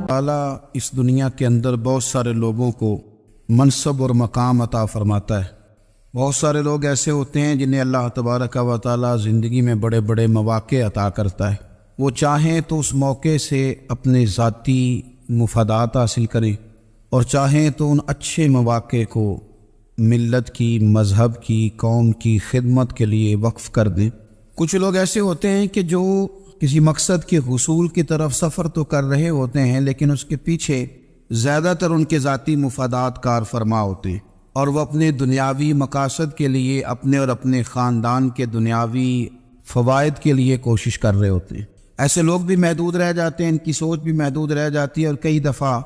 تعالیٰ اس دنیا کے اندر بہت سارے لوگوں کو منصب اور مقام عطا فرماتا ہے۔ بہت سارے لوگ ایسے ہوتے ہیں جنہیں اللہ تبارک و تعالیٰ زندگی میں بڑے بڑے مواقع عطا کرتا ہے۔ وہ چاہیں تو اس موقع سے اپنے ذاتی مفادات حاصل کریں اور چاہیں تو ان اچھے مواقع کو ملت کی، مذہب کی، قوم کی خدمت کے لیے وقف کر دیں۔ کچھ لوگ ایسے ہوتے ہیں کہ جو کسی مقصد کے حصول کی طرف سفر تو کر رہے ہوتے ہیں، لیکن اس کے پیچھے زیادہ تر ان کے ذاتی مفادات کار فرما ہوتے ہیں، اور وہ اپنے دنیاوی مقاصد کے لیے، اپنے اور اپنے خاندان کے دنیاوی فوائد کے لیے کوشش کر رہے ہوتے ہیں۔ ایسے لوگ بھی محدود رہ جاتے ہیں، ان کی سوچ بھی محدود رہ جاتی ہے، اور کئی دفعہ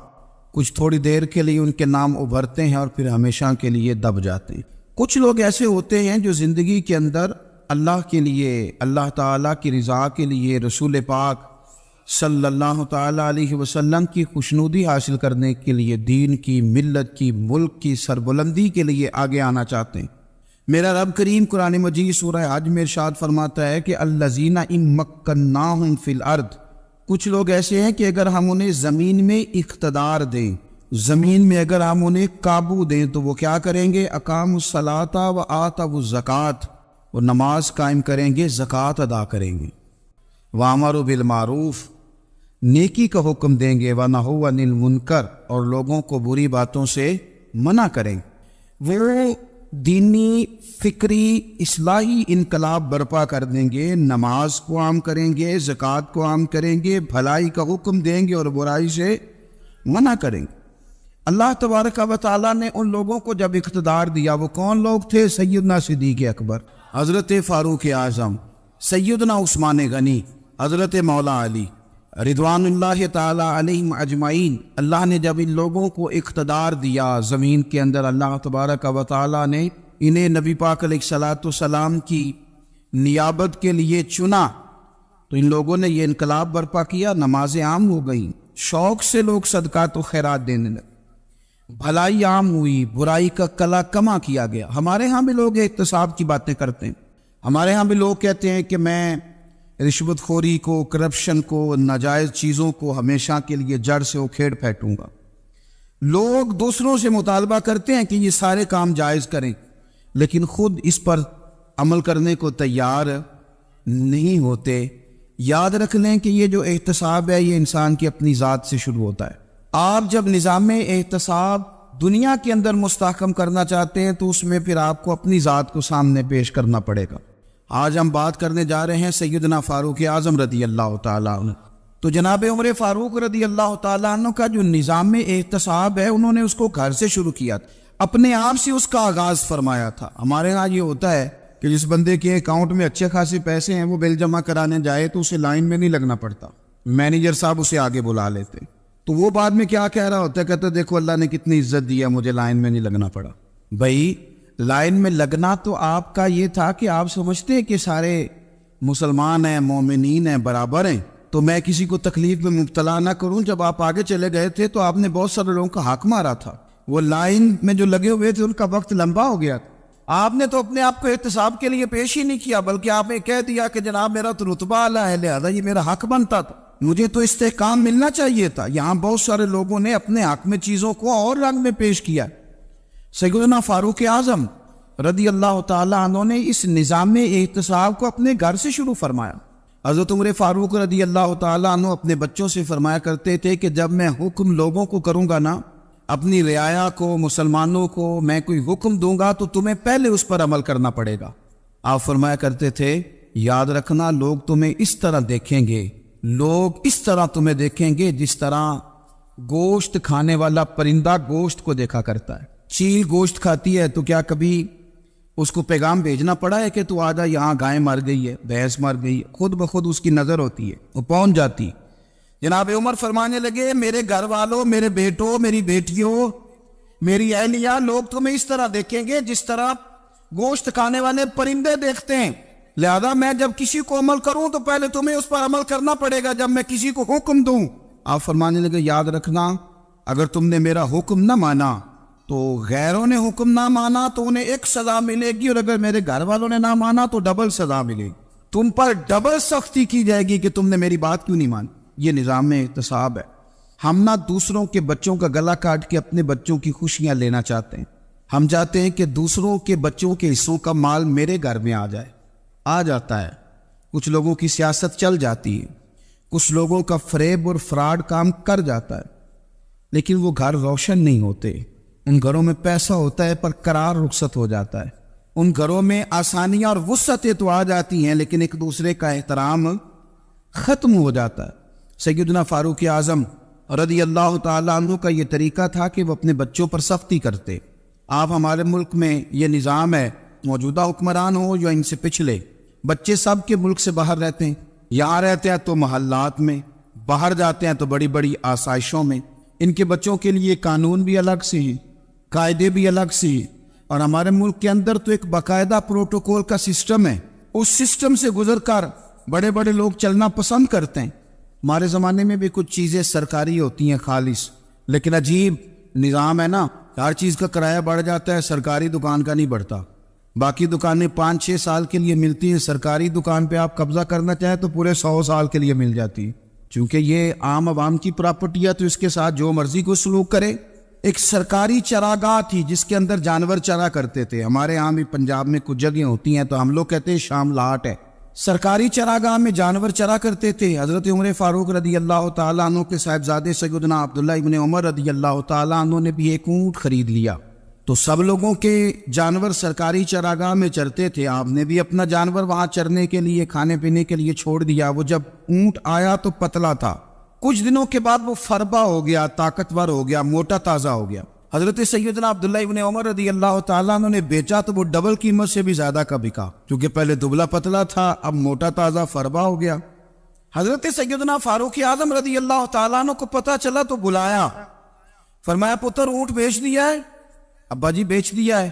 کچھ تھوڑی دیر کے لیے ان کے نام ابھرتے ہیں اور پھر ہمیشہ کے لیے دب جاتے ہیں۔ کچھ لوگ ایسے ہوتے ہیں جو زندگی کے اندر اللہ کے لیے، اللہ تعالیٰ کی رضا کے لیے، رسول پاک صلی اللہ تعالیٰ علیہ وسلم کی خوشنودی حاصل کرنے کے لیے، دین کی، ملت کی، ملک کی سربلندی کے لیے آگے آنا چاہتے ہیں۔ میرا رب کریم قرآن مجید سورہ حج میں ارشاد فرماتا ہے کہ الذین ان مکناہم فی الارض، کچھ لوگ ایسے ہیں کہ اگر ہم انہیں زمین میں اقتدار دیں، زمین میں اگر ہم انہیں قابو دیں تو وہ کیا کریں گے؟ اقاموا الصلاۃ و آتوا الزکوٰۃ، وہ نماز قائم کریں گے، زکوٰۃ ادا کریں گے، وامروا بالمعروف، نیکی کا حکم دیں گے، ونہوا عن المنکر، اور لوگوں کو بری باتوں سے منع کریں گے۔ وہ دینی، فکری، اصلاحی انقلاب برپا کر دیں گے، نماز کو عام کریں گے، زکوٰۃ کو عام کریں گے، بھلائی کا حکم دیں گے اور برائی سے منع کریں گے۔ اللہ تبارک و تعالیٰ نے ان لوگوں کو جب اقتدار دیا، وہ کون لوگ تھے؟ سیدنا صدیق اکبر، حضرت فاروق اعظم، سیدنا عثمان غنی، حضرت مولا علی رضوان اللہ تعالی علیہم اجمعین۔ اللہ نے جب ان لوگوں کو اقتدار دیا زمین کے اندر، اللہ تبارک و تعالی نے انہیں نبی پاک علیہ الصلاۃ والسلام کی نیابت کے لیے چنا، تو ان لوگوں نے یہ انقلاب برپا کیا، نمازیں عام ہو گئیں، شوق سے لوگ صدقات و خیرات دینے لگے، بھلائی عام ہوئی، برائی کا کلا کما کیا گیا۔ ہمارے ہاں بھی لوگ احتساب کی باتیں کرتے ہیں، ہمارے ہاں بھی لوگ کہتے ہیں کہ میں رشوت خوری کو، کرپشن کو، ناجائز چیزوں کو ہمیشہ کے لیے جڑ سے اکھیڑ پھینکوں گا۔ لوگ دوسروں سے مطالبہ کرتے ہیں کہ یہ سارے کام جائز کریں، لیکن خود اس پر عمل کرنے کو تیار نہیں ہوتے۔ یاد رکھ لیں کہ یہ جو احتساب ہے، یہ انسان کی اپنی ذات سے شروع ہوتا ہے۔ آپ جب نظام احتساب دنیا کے اندر مستحکم کرنا چاہتے ہیں تو اس میں پھر آپ کو اپنی ذات کو سامنے پیش کرنا پڑے گا۔ آج ہم بات کرنے جا رہے ہیں سیدنا فاروق اعظم رضی اللہ تعالیٰ عنہ۔ تو جناب عمر فاروق رضی اللہ تعالیٰ عنہ کا جو نظام احتساب ہے، انہوں نے اس کو گھر سے شروع کیا تھا، اپنے آپ سے اس کا آغاز فرمایا تھا۔ ہمارے ہاں یہ ہوتا ہے کہ جس بندے کے اکاؤنٹ میں اچھے خاصے پیسے ہیں، وہ بل جمع کرانے جائے تو اسے لائن میں نہیں لگنا پڑتا، مینیجر صاحب اسے آگے بلا لیتے، تو وہ بعد میں کیا کہہ رہا ہوتا ہے؟ کہتا ہے دیکھو اللہ نے کتنی عزت دی ہے، مجھے لائن میں نہیں لگنا پڑا۔ بھائی لائن میں لگنا تو آپ کا یہ تھا کہ آپ سمجھتے ہیں کہ سارے مسلمان ہیں، مومنین ہیں، برابر ہیں، تو میں کسی کو تکلیف میں مبتلا نہ کروں۔ جب آپ آگے چلے گئے تھے تو آپ نے بہت سارے لوگوں کا حق مارا تھا، وہ لائن میں جو لگے ہوئے تھے ان کا وقت لمبا ہو گیا تھا۔ آپ نے تو اپنے آپ کو احتساب کے لیے پیش ہی نہیں کیا، بلکہ آپ نے کہہ دیا کہ جناب میرا تو رتبہ اعلیٰ ہے، لہذا یہ میرا حق بنتا تھا، مجھے تو استحکام ملنا چاہیے تھا۔ یہاں بہت سارے لوگوں نے اپنے حق میں چیزوں کو اور رنگ میں پیش کیا۔ سیدنا فاروق اعظم رضی اللہ تعالیٰ عنہ نے اس نظام احتساب کو اپنے گھر سے شروع فرمایا۔ حضرت عمر فاروق رضی اللہ تعالیٰ عنہ اپنے بچوں سے فرمایا کرتے تھے کہ جب میں حکم لوگوں کو کروں گا نا، اپنی رعایا کو، مسلمانوں کو میں کوئی حکم دوں گا تو تمہیں پہلے اس پر عمل کرنا پڑے گا۔ آپ فرمایا کرتے تھے یاد رکھنا لوگ تمہیں اس طرح دیکھیں گے، لوگ اس طرح تمہیں دیکھیں گے جس طرح گوشت کھانے والا پرندہ گوشت کو دیکھا کرتا ہے۔ چیل گوشت کھاتی ہے تو کیا کبھی اس کو پیغام بھیجنا پڑا ہے کہ تو آجا یہاں گائے مر گئی ہے، بھینس مر گئی ہے؟ خود بخود اس کی نظر ہوتی ہے، وہ پہنچ جاتی۔ جناب عمر فرمانے لگے میرے گھر والوں، میرے بیٹوں، میری بیٹیوں، میری اہلیہ، لوگ تمہیں اس طرح دیکھیں گے جس طرح گوشت کھانے والے پرندے دیکھتے ہیں، لہذا میں جب کسی کو عمل کروں تو پہلے تمہیں اس پر عمل کرنا پڑے گا جب میں کسی کو حکم دوں۔ آپ فرمانے لگے یاد رکھنا اگر تم نے میرا حکم نہ مانا تو غیروں نے حکم نہ مانا تو انہیں ایک سزا ملے گی، اور اگر میرے گھر والوں نے نہ مانا تو ڈبل سزا ملے گی۔ تم پر ڈبل سختی کی جائے گی کہ تم نے میری بات کیوں نہیں مانی. یہ نظام احتساب ہے. ہم نہ دوسروں کے بچوں کا گلا کاٹ کے اپنے بچوں کی خوشیاں لینا چاہتے ہیں. ہم چاہتے ہیں کہ دوسروں کے بچوں کے حصوں کا مال میرے گھر میں آ جائے. آ جاتا ہے. کچھ لوگوں کی سیاست چل جاتی ہے, کچھ لوگوں کا فریب اور فراڈ کام کر جاتا ہے, لیکن وہ گھر روشن نہیں ہوتے. ان گھروں میں پیسہ ہوتا ہے پر قرار رخصت ہو جاتا ہے. ان گھروں میں آسانیاں اور وسعتیں تو آ جاتی ہیں لیکن ایک دوسرے کا احترام ختم ہو جاتا ہے. سیدنا فاروق اعظم رضی اللہ تعالیٰ عنہ کا یہ طریقہ تھا کہ وہ اپنے بچوں پر سختی کرتے. آپ ہمارے ملک میں یہ نظام ہے, موجودہ حکمران ہو یا ان سے پچھلے, بچے سب کے ملک سے باہر رہتے ہیں. یہاں رہتے ہیں تو محلات میں, باہر جاتے ہیں تو بڑی بڑی آسائشوں میں. ان کے بچوں کے لیے قانون بھی الگ سے ہیں, قاعدے بھی الگ سے ہیں, اور ہمارے ملک کے اندر تو ایک باقاعدہ پروٹوکول کا سسٹم ہے. اس سسٹم سے گزر کر بڑے بڑے لوگ چلنا پسند کرتے ہیں. ہمارے زمانے میں بھی کچھ چیزیں سرکاری ہوتی ہیں خالص, لیکن عجیب نظام ہے نا, ہر چیز کا کرایہ بڑھ جاتا ہے, سرکاری دکان کا نہیں بڑھتا. باقی دکانیں 5-6 سال کے لیے ملتی ہیں, سرکاری دکان پہ آپ قبضہ کرنا چاہیں تو پورے 100 سال کے لیے مل جاتی ہے. چونکہ یہ عام عوام کی پراپرٹی ہے تو اس کے ساتھ جو مرضی کو سلوک کرے. ایک سرکاری چراگاہ تھی جس کے اندر جانور چرا کرتے تھے. ہمارے یہاں بھی پنجاب میں کچھ جگہیں ہوتی ہیں تو ہم لوگ کہتے ہیں شام لاٹ ہے. سرکاری چراگاہ میں جانور چرا کرتے تھے. حضرت عمر فاروق رضی اللہ تعالیٰ عنہ کے صاحبزادے سیدنا عبداللہ ابن عمر رضی اللہ تعالیٰ عنہ نے بھی ایک اونٹ خرید لیا. تو سب لوگوں کے جانور سرکاری چراگاہ میں چرتے تھے, آپ نے بھی اپنا جانور وہاں چرنے کے لیے, کھانے پینے کے لیے چھوڑ دیا. وہ جب اونٹ آیا تو پتلا تھا, کچھ دنوں کے بعد وہ فربا ہو گیا, طاقتور ہو گیا, موٹا تازہ ہو گیا. حضرت سیدنا عبداللہ ابن عمر رضی اللہ تعالیٰ عنہ نے بیچا تو وہ ڈبل قیمت سے بھی زیادہ کا بکا, کیونکہ پہلے دبلا پتلا تھا, اب موٹا تازہ فربا ہو گیا. حضرت سیدنا فاروق اعظم رضی اللہ تعالیٰ عنہ کو پتہ چلا تو بلایا, فرمایا پتر اونٹ بیچ دیا ہے؟ ابا جی بیچ دیا ہے.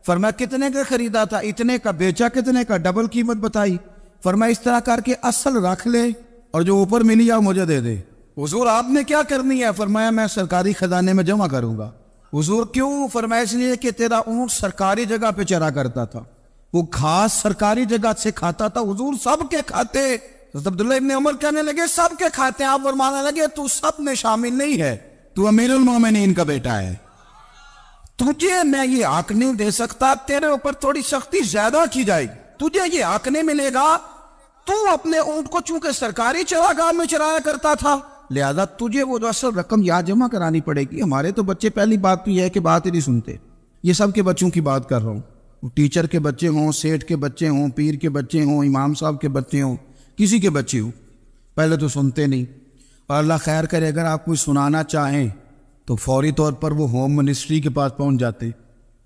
فرمایا کتنے کا خریدا تھا؟ اتنے کا. بیچا کتنے کا؟ ڈبل قیمت بتائی. فرمایا اس طرح کر کے اصل رکھ لے اور جو اوپر ملی ہے مجھے دے دے. حضور آپ نے کیا کرنی ہے؟ فرمایا میں سرکاری خزانے میں جمع کروں گا. حضور کیوں؟ فرمایا اس لیے کہ تیرا اونٹ سرکاری جگہ پہ چرا کرتا تھا, وہ گھاس سرکاری جگہ سے کھاتا تھا. حضور سب کے کھاتے. عبداللہ ابن عمر کہنے لگے سب کے کھاتے ہیں. آپ فرمانے لگے تو سب میں شامل نہیں ہے, تو امیر المومنین کا بیٹا ہے, تجھے میں یہ حق نہیں دے سکتا. تیرے اوپر تھوڑی سختی زیادہ کی جائے گی, تجھے یہ حق نہیں ملے گا. تو اپنے اونٹ کو چونکہ سرکاری چراگاہ میں چرایا کرتا تھا, لہذا تجھے وہ جو اصل رقم یہاں جمع کرانی پڑے گی. ہمارے تو بچے پہلی بات تو یہ ہے کہ بات ہی نہیں سنتے. یہ سب کے بچوں کی بات کر رہا ہوں, ٹیچر کے بچے ہوں, سیٹھ کے بچے ہوں, پیر کے بچے ہوں, امام صاحب کے بچے ہوں, کسی کے بچے ہوں, پہلے تو سنتے نہیں. اور اللہ خیر کرے اگر آپ کوئی سنانا چاہیں تو فوری طور پر وہ ہوم منسٹری کے پاس پہنچ جاتے,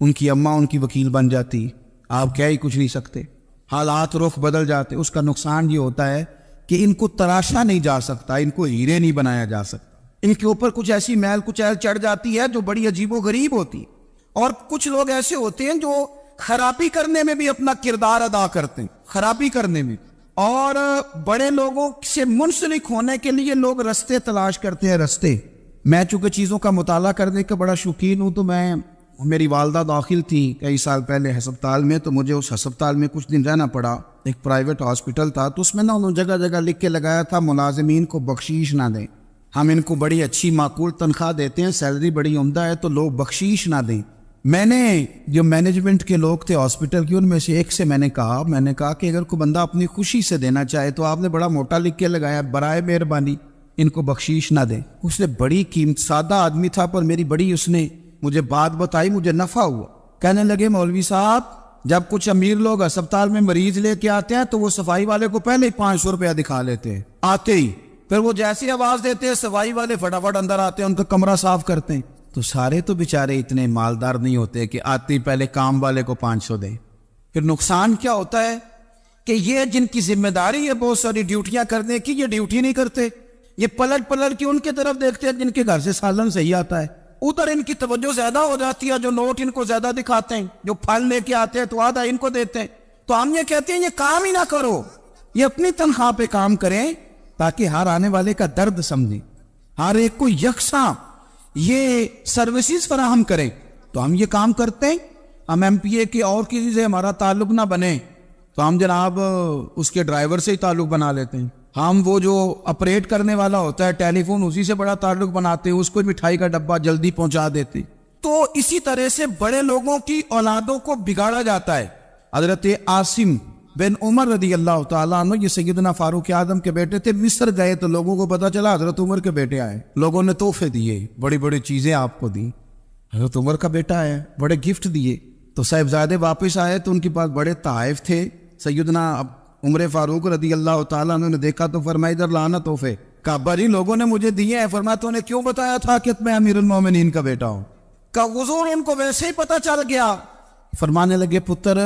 ان کی اماں ان کی وکیل بن جاتی, آپ کہہ ہی کچھ نہیں سکتے. حالات رخ بدل جاتے. اس کا نقصان یہ ہوتا ہے کہ ان کو تراشا نہیں جا سکتا, ان کو ہیرے نہیں بنایا جا سکتا. ان کے اوپر کچھ ایسی میل کچیل چڑھ جاتی ہے جو بڑی عجیب و غریب ہوتی ہے. اور کچھ لوگ ایسے ہوتے ہیں جو خرابی کرنے میں بھی اپنا کردار ادا کرتے ہیں, خرابی کرنے میں. اور بڑے لوگوں سے منسلک ہونے کے لیے لوگ رستے تلاش کرتے ہیں, رستے. میں چونکہ چیزوں کا مطالعہ کرنے کا بڑا شوقین ہوں, تو میری والدہ داخل تھی کئی سال پہلے ہسپتال میں, تو مجھے اس ہسپتال میں کچھ دن رہنا پڑا. ایک پرائیویٹ ہاسپٹل تھا, تو اس میں انہوں نے جگہ جگہ لکھ کے لگایا تھا ملازمین کو بخشیش نہ دیں, ہم ان کو بڑی اچھی معقول تنخواہ دیتے ہیں, سیلری بڑی عمدہ ہے, تو لوگ بخشیش نہ دیں. میں نے جو مینجمنٹ کے لوگ تھے ہاسپٹل کی, ان میں سے ایک سے میں نے کہا کہ اگر کوئی بندہ اپنی خوشی سے دینا چاہے تو آپ نے بڑا موٹا لکھ کے لگایا برائے مہربانی ان کو بخشیش نہ دیں. اس نے بڑی قیمت, سادہ آدمی تھا پر میری بڑی اس نے مجھے بات بتائی, مجھے نفع ہوا. کہنے لگے مولوی صاحب جب کچھ امیر لوگ ہسپتال میں مریض لے کے آتے ہیں تو وہ صفائی والے کو پہلے ہی 500 روپیہ دکھا لیتے ہیں آتے ہی, پھر وہ جیسی آواز دیتے ہیں صفائی والے فٹافٹ اندر آتے ہیں, ان کا کمرہ صاف کرتے ہیں. تو سارے تو بیچارے اتنے مالدار نہیں ہوتے کہ آتے ہی پہلے کام والے کو 500 دیں. پھر نقصان کیا ہوتا ہے کہ یہ جن کی ذمہ داری ہے بہت ساری ڈیوٹیاں کرنے کی, یہ ڈیوٹی نہیں کرتے. یہ پلٹ کے ان کے طرف دیکھتے ہیں جن کے گھر سے سالن صحیح آتا ہے, ادھر ان کی توجہ زیادہ ہو جاتی ہے, جو نوٹ ان کو زیادہ دکھاتے ہیں, جو پھل لے کے آتے ہیں تو آدھا ان کو دیتے ہیں. تو ہم یہ کہتے ہیں یہ کام ہی نہ کرو, یہ اپنی تنخواہ پہ کام کریں تاکہ ہر آنے والے کا درد سمجھیں, ہر ایک کو یکساں یہ سروسز فراہم کریں. تو ہم یہ کام کرتے ہیں. ہم ایم پی اے کے اور کسی سے ہمارا تعلق نہ بنے, تو ہم جناب اس کے ڈرائیور سے ہی تعلق بنا لیتے ہیں. ہم وہ جو آپریٹ کرنے والا ہوتا ہے ٹیلی فون اسی سے بڑا تعلق بناتے ہیں, اس کو مٹھائی کا ڈبہ جلدی پہنچا دیتے. تو اسی طرح سے بڑے لوگوں کی اولادوں کو بگاڑا جاتا ہے. حضرت عاصم بن عمر رضی اللہ تعالیٰ عنہ, یہ سیدنا فاروق اعظم کے بیٹے تھے, مصر گئے تو لوگوں کو پتا چلا حضرت عمر کے بیٹے آئے. لوگوں نے تحفے دیے, بڑی بڑی چیزیں آپ کو دی. حضرت عمر کا بیٹا ہے, بڑے گفٹ دیے. تو صاحبزادے واپس آئے تو ان کے پاس بڑے تحائف تھے. سیدنا عمر فاروق رضی اللہ تعالیٰ عنہ نے دیکھا تو فرمایا ادھر لانا تحفے. کہا بھائی لوگوں نے مجھے دیے ہیں. فرمایا تو نے کیوں بتایا تھا کہ میں امیر المومنین کا بیٹا ہوں؟ کہا حضور ان کو ویسے ہی پتا چل گیا. فرمانے لگے پتر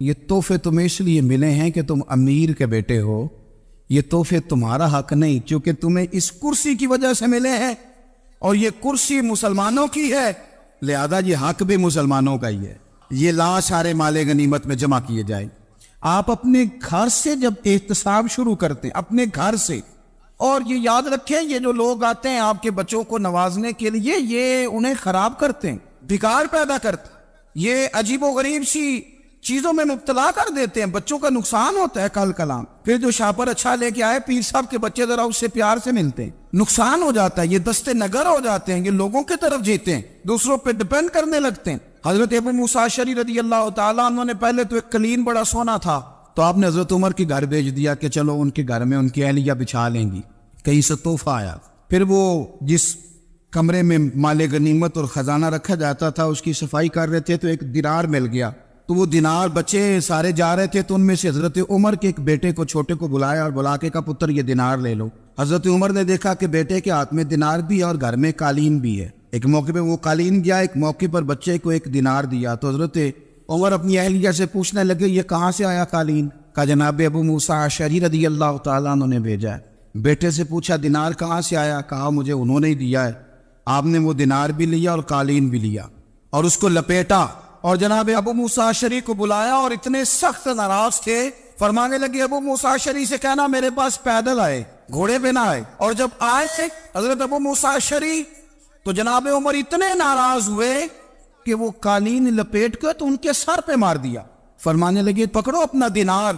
یہ تحفے تمہیں اس لیے ملے ہیں کہ تم امیر کے بیٹے ہو, یہ تحفے تمہارا حق نہیں, چونکہ تمہیں اس کرسی کی وجہ سے ملے ہیں اور یہ کرسی مسلمانوں کی ہے, لہذا یہ حق بھی مسلمانوں کا ہی ہے. یہ لا سارے مال غنیمت میں جمع کیے جائیں. آپ اپنے گھر سے جب احتساب شروع کرتے ہیں, اپنے گھر سے, اور یہ یاد رکھیں یہ جو لوگ آتے ہیں آپ کے بچوں کو نوازنے کے لیے, یہ انہیں خراب کرتے ہیں, بگاڑ پیدا کرتے ہیں, یہ عجیب و غریب سی چیزوں میں مبتلا کر دیتے ہیں, بچوں کا نقصان ہوتا ہے کل کلام. پھر جو شاپر اچھا لے کے آئے پیر صاحب کے بچے ذرا اس سے پیار سے ملتے ہیں, نقصان ہو جاتا ہے, یہ دستے نگر ہو جاتے ہیں, یہ لوگوں کی طرف جیتے ہیں, دوسروں پہ ڈیپینڈ کرنے لگتے ہیں. حضرت ابو موسیٰ اشعری رضی اللہ تعالیٰ عنہ نے پہلے تو ایک قلین بڑا سونا تھا, تو آپ نے حضرت عمر کے گھر بھیج دیا کہ چلو ان کے گھر میں ان کی اہلیہ بچھا لیں گی. کہیں سے تحفہ آیا. پھر وہ جس کمرے میں مال غنیمت اور خزانہ رکھا جاتا تھا اس کی صفائی کر رہے تھے تو ایک دینار مل گیا. تو وہ دینار بچے سارے جا رہے تھے, تو ان میں سے حضرت عمر کے ایک بیٹے کو چھوٹے کو بلایا اور بلا کے کہا پتر یہ دینار لے لو. حضرت عمر نے دیکھا کہ بیٹے کے ہاتھ میں دینار بھی ہے اور گھر میں قالین بھی ہے. ایک موقع پہ وہ قالین گیا, ایک موقع پر بچے کو ایک دینار دیا. تو حضرت عمر اپنی اہلیہ سے پوچھنے لگے یہ کہاں سے آیا قالین؟ کہا جناب ابو موسیٰ اشعری رضی اللہ تعالیٰ عنہ نے بھیجا ہے. بیٹے سے پوچھا دینار کہاں سے آیا؟ کہا مجھے انہوں نے ہی دیا ہے. آپ نے وہ دینار بھی لیا اور قالین بھی لیا اور اس کو لپیٹا اور جناب ابو موسیٰ اشعری کو بلایا, اور اتنے سخت ناراض تھے. فرمانے لگے ابو موسیٰ اشعری سے کہنا میرے پاس پیدل آئے, گھوڑے پہ نہ آئے. اور جب آئے حضرت ابو موسیٰ اشعری تو جناب عمر اتنے ناراض ہوئے کہ وہ قالین لپیٹ کر تو ان کے سر پہ مار دیا. فرمانے لگے پکڑو اپنا دینار,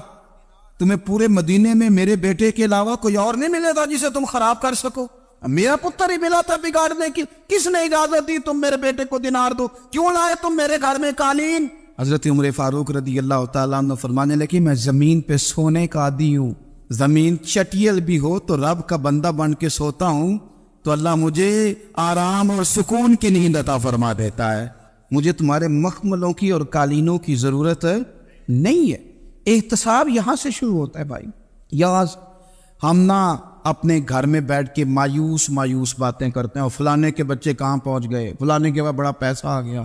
تمہیں پورے مدینے میں میرے بیٹے کے علاوہ کوئی اور نہیں ملے تھا جسے تم خراب کر سکو, میرا پتر ہی ملا تھا بگاڑنے کی, کس نے اجازت دی تم میرے بیٹے کو دینار دو, کیوں لائے تم میرے گھر میں قالین؟ حضرت عمر فاروق رضی اللہ تعالیٰ عنہ فرمانے لگے میں زمین پہ سونے کا عادی ہوں, زمین چٹیل بھی ہو تو رب کا بندہ بن کے سوتا ہوں تو اللہ مجھے آرام اور سکون کی نیند عطا فرما دیتا ہے, مجھے تمہارے مخملوں کی اور قالینوں کی ضرورت نہیں ہے. احتساب یہاں سے شروع ہوتا ہے بھائی. یا ہم نہ اپنے گھر میں بیٹھ کے مایوس باتیں کرتے ہیں, اور فلانے کے بچے کہاں پہنچ گئے, فلانے کے بعد بڑا پیسہ آ گیا,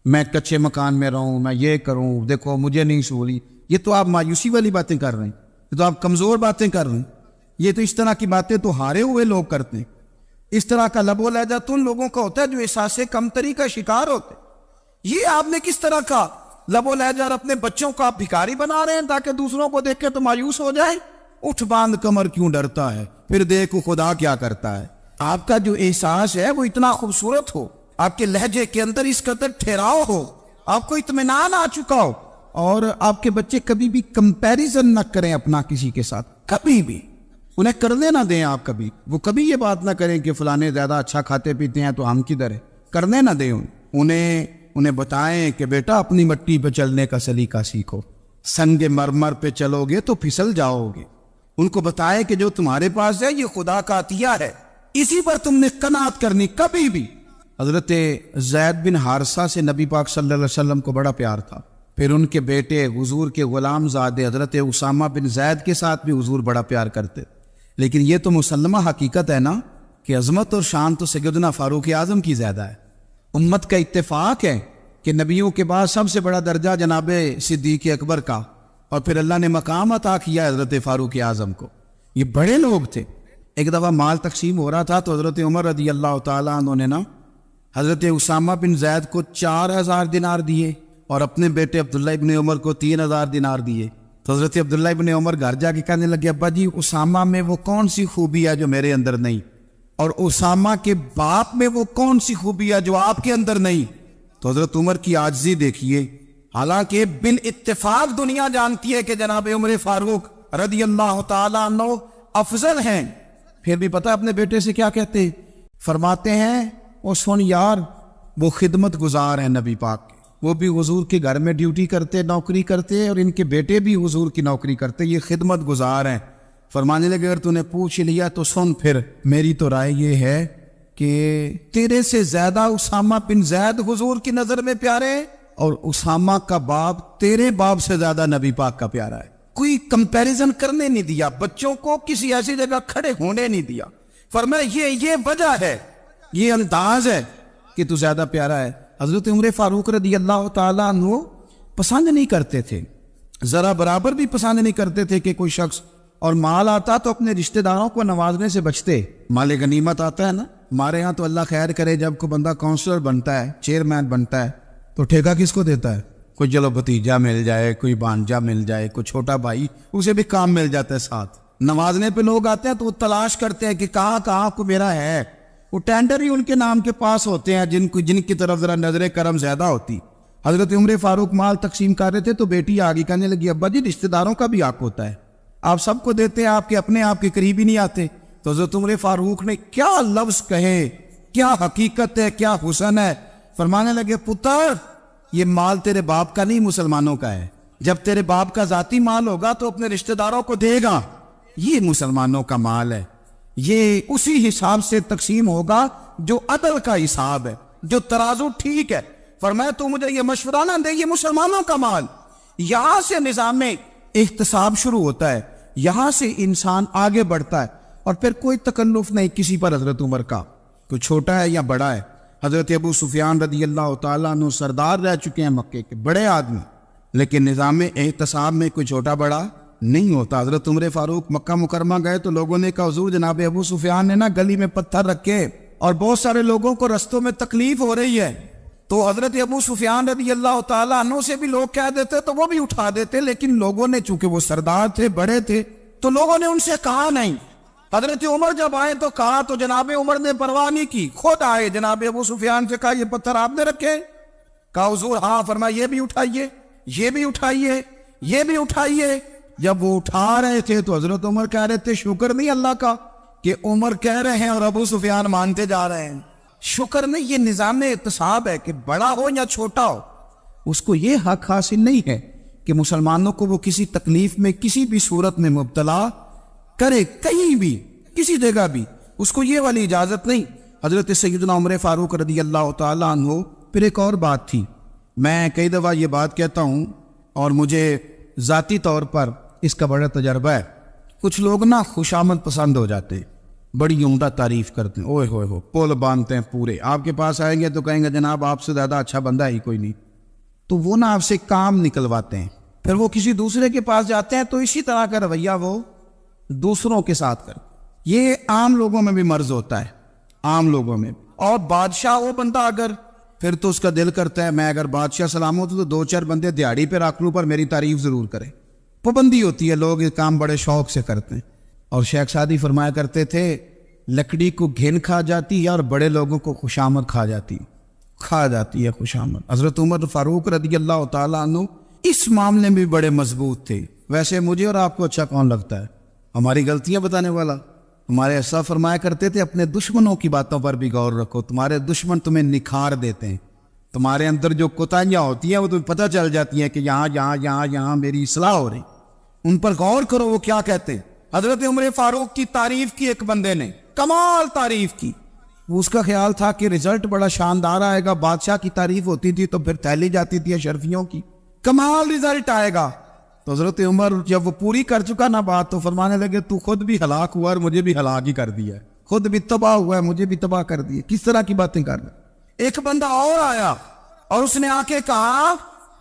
میں کچے مکان میں رہوں, میں یہ کروں, دیکھو مجھے نہیں سوری. یہ تو آپ مایوسی والی باتیں کر رہے ہیں, یہ تو آپ کمزور باتیں کر رہے ہیں. یہ تو اس طرح کی باتیں تو ہارے ہوئے لوگ کرتے ہیں. اس طرح کا لب و لہجہ تو ان لوگوں کا ہوتا ہے جو احساس کمتری کا شکار ہوتے ہیں. یہ آپ نے کس طرح کا لب و لہجہ اور اپنے بچوں کو آپ بھکاری بنا رہے ہیں تاکہ دوسروں کو دیکھ کے تو مایوس ہو جائے. اٹھ باندھ کمر کیوں ڈرتا ہے, پھر دیکھو خدا کیا کرتا ہے. آپ کا جو احساس ہے وہ اتنا خوبصورت ہو, آپ کے لہجے کے اندر اس قدر ٹھہراؤ ہو, آپ کو اطمینان آ چکا ہو, اور آپ کے بچے کبھی بھی کمپیریزن نہ کریں اپنا کسی کے ساتھ, کبھی بھی انہیں کرنے نہ دیں. آپ کبھی وہ کبھی یہ بات نہ کریں کہ فلانے زیادہ اچھا کھاتے پیتے ہیں تو ہم کدھر ہیں, کرنے نہ دیں. انہیں بتائیں کہ بیٹا اپنی مٹی پہ چلنے کا سلیقہ سیکھو, سنگ مرمر پہ چلو گے تو پھسل جاؤ گے. ان کو بتائیں کہ جو تمہارے پاس ہے یہ خدا کا عطیہ ہے, اسی پر تم نے قناعت کرنی کبھی بھی. حضرت زید بن حارثہ سے نبی پاک صلی اللہ علیہ وسلم کو بڑا پیار تھا. پھر ان کے بیٹے حضور کے غلام زادے حضرت اسامہ بن زید کے ساتھ بھی حضور بڑا پیار کرتے. لیکن یہ تو مسلمہ حقیقت ہے نا کہ عظمت اور شان تو سیدنا فاروق اعظم کی زیادہ ہے. امت کا اتفاق ہے کہ نبیوں کے بعد سب سے بڑا درجہ جناب صدیق اکبر کا, اور پھر اللہ نے مقام عطا کیا حضرت فاروق اعظم کو. یہ بڑے لوگ تھے. ایک دفعہ مال تقسیم ہو رہا تھا تو حضرت عمر رضی اللہ تعالیٰ عنہ نے نا حضرت اسامہ بن زید کو 4000 دینار دیے اور اپنے بیٹے عبداللہ ابن عمر کو 3000 دینار دیے. تو حضرت عبداللہ ابن عمر گھر جا کے کہنے لگے ابا جی اسامہ میں وہ کون سی خوبی ہے جو میرے اندر نہیں, اور اسامہ کے باپ میں وہ کون سی خوبی ہے جو آپ کے اندر نہیں. تو حضرت عمر کی عاجزی دیکھیے, حالانکہ بالاتفاق دنیا جانتی ہے کہ جناب عمر فاروق رضی اللہ تعالیٰ عنہ افضل ہیں، پھر بھی پتہ اپنے بیٹے سے کیا کہتے ہیں؟ فرماتے ہیں وہ سن یار، وہ خدمت گزار ہیں نبی پاک کے، وہ بھی حضور کے گھر میں ڈیوٹی کرتے، نوکری کرتے، اور ان کے بیٹے بھی حضور کی نوکری کرتے، یہ خدمت گزار ہیں۔ فرمانے لگے اگر تو نے پوچھ لیا تو سن، پھر میری تو رائے یہ ہے کہ تیرے سے زیادہ اسامہ بن زید حضور کی نظر میں پیارے ہیں، اور اسامہ کا باپ تیرے باپ سے زیادہ نبی پاک کا پیارا ہے۔ کوئی کمپیریزن کرنے نہیں دیا، بچوں کو کسی ایسی جگہ کھڑے ہونے نہیں دیا۔ فرمایا یہ وجہ ہے، یہ انداز ہے کہ تو زیادہ پیارا ہے۔ حضرت عمر فاروق رضی اللہ تعالیٰ عنہ پسند نہیں کرتے تھے، ذرا برابر بھی پسند نہیں کرتے تھے کہ کوئی شخص اور مال آتا تو اپنے رشتہ داروں کو نوازنے سے بچتے۔ مال غنیمت آتا ہے نا، ہمارے ہاں تو اللہ خیر کرے جب کوئی بندہ کونسلر بنتا ہے، چیئرمین بنتا ہے، تو ٹھیکہ کس کو دیتا ہے؟ کوئی چلو بھتیجا مل جائے، کوئی بانجا مل جائے، کوئی چھوٹا بھائی، اسے بھی کام مل جاتا ہے ساتھ۔ نوازنے پہ لوگ آتے ہیں تو وہ تلاش کرتے ہیں کہ کہاں کو میرا ہے، وہ ٹینڈر ہی ان کے نام کے پاس ہوتے ہیں جن کی طرف ذرا نظر کرم زیادہ ہوتی۔ حضرت عمر فاروق مال تقسیم کر رہے تھے تو بیٹی آگے کہنے لگی ابا جی رشتہ داروں کا بھی حق ہوتا ہے، آپ سب کو دیتے ہیں، آپ کے قریب ہی نہیں آتے۔ تو حضرت عمر فاروق نے کیا لفظ کہے، کیا حقیقت ہے، کیا حسن ہے۔ فرمانے لگے پتر یہ مال تیرے باپ کا نہیں، مسلمانوں کا ہے، جب تیرے باپ کا ذاتی مال ہوگا تو اپنے رشتہ داروں کو دے گا، یہ مسلمانوں کا مال ہے، یہ اسی حساب سے تقسیم ہوگا جو عدل کا حساب ہے، جو ترازو ٹھیک ہے۔ فرمایا تو مجھے یہ مشورہ نہ دے، یہ مسلمانوں کا مال۔ یہاں سے نظام احتساب شروع ہوتا ہے، یہاں سے انسان آگے بڑھتا ہے، اور پھر کوئی تکلف نہیں کسی پر حضرت عمر کا، کوئی چھوٹا ہے یا بڑا ہے۔ حضرت ابو سفیان رضی اللہ تعالیٰ عنہ سردار رہ چکے ہیں مکے کے، بڑے آدمی، لیکن نظام احتساب میں کوئی چھوٹا بڑا نہیں ہوتا۔ حضرت عمر فاروق مکہ مکرمہ گئے تو لوگوں نے کہا حضور جناب ابو سفیان نے نا گلی میں پتھر رکھے اور بہت سارے لوگوں کو رستوں میں تکلیف ہو رہی ہے، تو حضرت ابو سفیان رضی اللہ تعالیٰ عنہ سے بھی لوگ کہہ دیتے تو وہ بھی اٹھا دیتے، لیکن لوگوں نے چونکہ وہ سردار تھے، بڑے تھے، تو لوگوں نے ان سے کہا نہیں۔ حضرت عمر جب آئے تو کہا تو جناب عمر نے پرواہ نہیں کی، خود آئے جناب ابو سفیان سے کہا یہ پتھر آپ نے رکھے؟ کہا حضور ہاں۔ فرمایا یہ بھی اٹھائیے، یہ بھی اٹھائیے، یہ بھی اٹھائیے۔ جب وہ اٹھا رہے تھے تو حضرت عمر کہہ رہے تھے شکر نہیں اللہ کا کہ عمر کہہ رہے ہیں اور ابو سفیان مانتے جا رہے ہیں، شکر نہیں۔ یہ نظام احتساب ہے کہ بڑا ہو یا چھوٹا ہو، اس کو یہ حق حاصل نہیں ہے کہ مسلمانوں کو وہ کسی تکلیف میں کسی بھی صورت میں مبتلا کرے، کہیں بھی کسی جگہ بھی، اس کو یہ والی اجازت نہیں۔ حضرت سیدنا عمر فاروق رضی اللہ تعالیٰ عنہ۔ پھر ایک اور بات تھی، میں کئی دفعہ یہ بات کہتا ہوں اور مجھے ذاتی طور پر اس کا بڑا تجربہ ہے، کچھ لوگ نا خوشامد پسند ہو جاتے، بڑی عمدہ تعریف کرتے ہیں، اوئے ہوئے ہو پول باندھتے ہیں پورے، آپ کے پاس آئیں گے تو کہیں گے جناب آپ سے زیادہ اچھا بندہ ہی کوئی نہیں، تو وہ نا آپ سے کام نکلواتے ہیں، پھر وہ کسی دوسرے کے پاس جاتے ہیں تو اسی طرح کا رویہ وہ دوسروں کے ساتھ کر۔ یہ عام لوگوں میں بھی مرض ہوتا ہے، عام لوگوں میں۔ اور بادشاہ وہ بندہ اگر، پھر تو اس کا دل کرتا ہے میں اگر بادشاہ سلامت ہوں تو دو چار بندے دیہڑی پہ رکھ لوں پر میری تعریف ضرور کریں۔ پابندی ہوتی ہے، لوگ یہ کام بڑے شوق سے کرتے ہیں۔ اور شیخ سعدی فرمایا کرتے تھے لکڑی کو گھن کھا جاتی ہے اور بڑے لوگوں کو خوشامد کھا جاتی ہے خوشامد۔ حضرت عمر فاروق رضی اللہ تعالیٰ عنہ اس معاملے میں بھی بڑے مضبوط تھے۔ ویسے مجھے اور آپ کو اچھا کون لگتا ہے؟ ہماری غلطیاں بتانے والا؟ ہمارے ایسا فرمایا کرتے تھے اپنے دشمنوں کی باتوں پر بھی غور رکھو، تمہارے دشمن تمہیں نکھار دیتے ہیں، تمہارے اندر جو کوتاہیاں ہوتی ہیں وہ تمہیں پتہ چل جاتی ہیں کہ یہاں میری اصلاح ہو رہی، ان پر غور کرو وہ کیا کہتے ہیں۔ حضرت عمر فاروق کی تعریف کی ایک بندے نے، کمال تعریف کی، وہ اس کا خیال تھا کہ رزلٹ بڑا شاندار آئے گا، بادشاہ کی تعریف ہوتی تھی تو پھر تھیلی جاتی تھی اشرفیوں کی، کمال رزلٹ آئے گا۔ تو حضرت عمر جب وہ پوری کر چکا نا بات تو فرمانے لگے تو خود بھی ہلاک ہوا اور مجھے بھی ہلاک ہی کر دیا ہے، خود بھی تباہ ہوا ہے مجھے بھی تباہ کر دیا، کس طرح کی باتیں کر رہے۔ ایک بندہ اور آیا اور اس نے آ کے کہا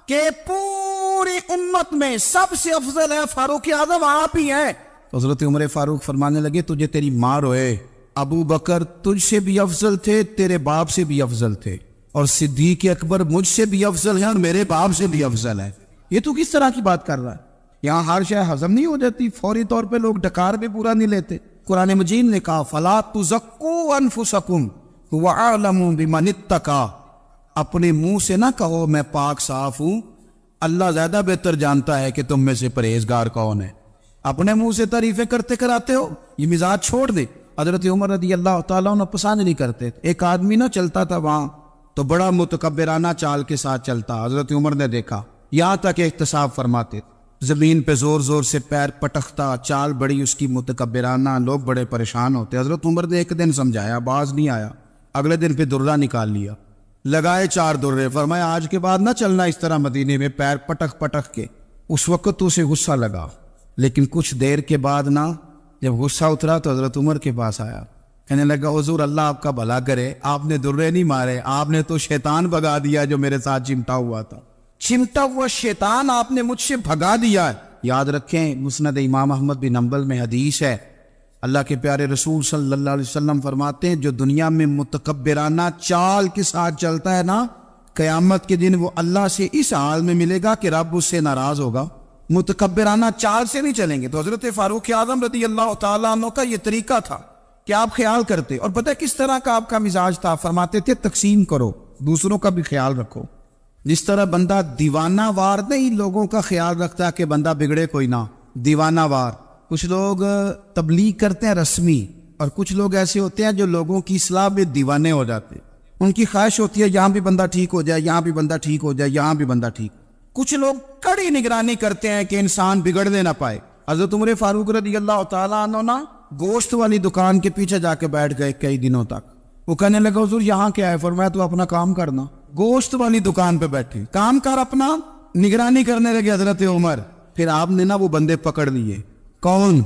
کہ پوری امت میں سب سے افضل ہے فاروق اعظم آپ ہی ہیں۔ حضرت عمر فاروق فرمانے لگے تجھے تیری ماں روئے، ابو بکر تجھ سے بھی افضل تھے، تیرے باپ سے بھی افضل تھے، اور صدیق اکبر مجھ سے بھی افضل ہے اور میرے باپ سے بھی افضل ہے۔ یہ تو کس طرح کی بات کر رہا ہے؟ یہاں ہر شے ہضم نہیں ہو جاتی، فوری طور پہ لوگ ڈکار بھی پورا نہیں لیتے۔ قرآن مجید نے کہا فَلَا تُزَكُّوا أَنفُسَكُمْ هُوَ أَعْلَمُ بِمَنِ اتَّقَىٰ، اپنے منہ سے نہ کہو میں پاک صاف ہوں، اللہ زیادہ بہتر جانتا ہے کہ تم میں سے پرہیزگار کون ہے، اپنے منہ سے تعریفیں کرتے کراتے ہو، یہ مزاج چھوڑ دے۔ حضرت عمر رضی اللہ تعالیٰ عنہ پسند نہیں کرتے۔ ایک آدمی نہ چلتا تھا وہاں تو بڑا متکبرانہ چال کے ساتھ چلتا، حضرت عمر نے دیکھا، یہاں تک احتساب فرماتے، زمین پہ زور زور سے پیر پٹکتا، چال بڑی اس کی متکبرانہ، لوگ بڑے پریشان ہوتے۔ حضرت عمر نے ایک دن سمجھایا، باز نہیں آیا، اگلے دن پہ درہ نکال لیا، لگائے 4 درے، فرمایا آج کے بعد نہ چلنا اس طرح مدینے میں پیر پٹک پٹک کے۔ اس وقت تو اسے غصہ لگا، لیکن کچھ دیر کے بعد نا جب غصہ اترا تو حضرت عمر کے پاس آیا، کہنے لگا حضور اللہ آپ کا بھلا کرے، آپ نے درے نہیں مارے، آپ نے تو شیطان بھگا دیا جو میرے ساتھ چمٹا ہوا تھا، چمٹا ہوا شیطان آپ نے مجھ سے بھگا دیا ہے۔ یاد رکھیں مسند امام احمد بن حنبل میں حدیث ہے، اللہ کے پیارے رسول صلی اللہ علیہ وسلم فرماتے ہیں جو دنیا میں متکبرانہ چال کے ساتھ چلتا ہے نا، قیامت کے دن وہ اللہ سے اس حال میں ملے گا کہ رب اس سے ناراض ہوگا۔ متکبرانہ چال سے نہیں چلیں گے۔ تو حضرت فاروق اعظم رضی اللہ تعالیٰ عنہ کا یہ طریقہ تھا کہ آپ خیال کرتے، اور پتہ کس طرح کا آپ کا مزاج تھا، فرماتے تھے تقسیم کرو، دوسروں کا بھی خیال رکھو۔ جس طرح بندہ دیوانہ وار نہیں لوگوں کا خیال رکھتا کہ بندہ بگڑے کوئی نہ، دیوانہ وار۔ کچھ لوگ تبلیغ کرتے ہیں رسمی، اور کچھ لوگ ایسے ہوتے ہیں جو لوگوں کی اصلاح میں دیوانے ہو جاتے، ان کی خواہش ہوتی ہے یہاں بھی بندہ ٹھیک ہو جائے، یہاں بھی بندہ ٹھیک ہو جائے، یہاں بھی بندہ ٹھیک۔ کچھ لوگ کڑی نگرانی کرتے ہیں کہ انسان بگڑنے نہ پائے۔ حضرت عمر فاروق رضی اللہ تعالیٰ عنہ نا گوشت والی دکان کے پیچھے جا کے بیٹھ گئے کئی دنوں تک۔ وہ کہنے لگا حضور یہاں کیا ہے؟ فرمایا تو اپنا کام کرنا۔ گوشت والی دکان پہ بیٹھے، کام کر اپنا، نگرانی کرنے لگے حضرت عمر۔ پھر آپ نے نا وہ بندے پکڑ لیے، کون؟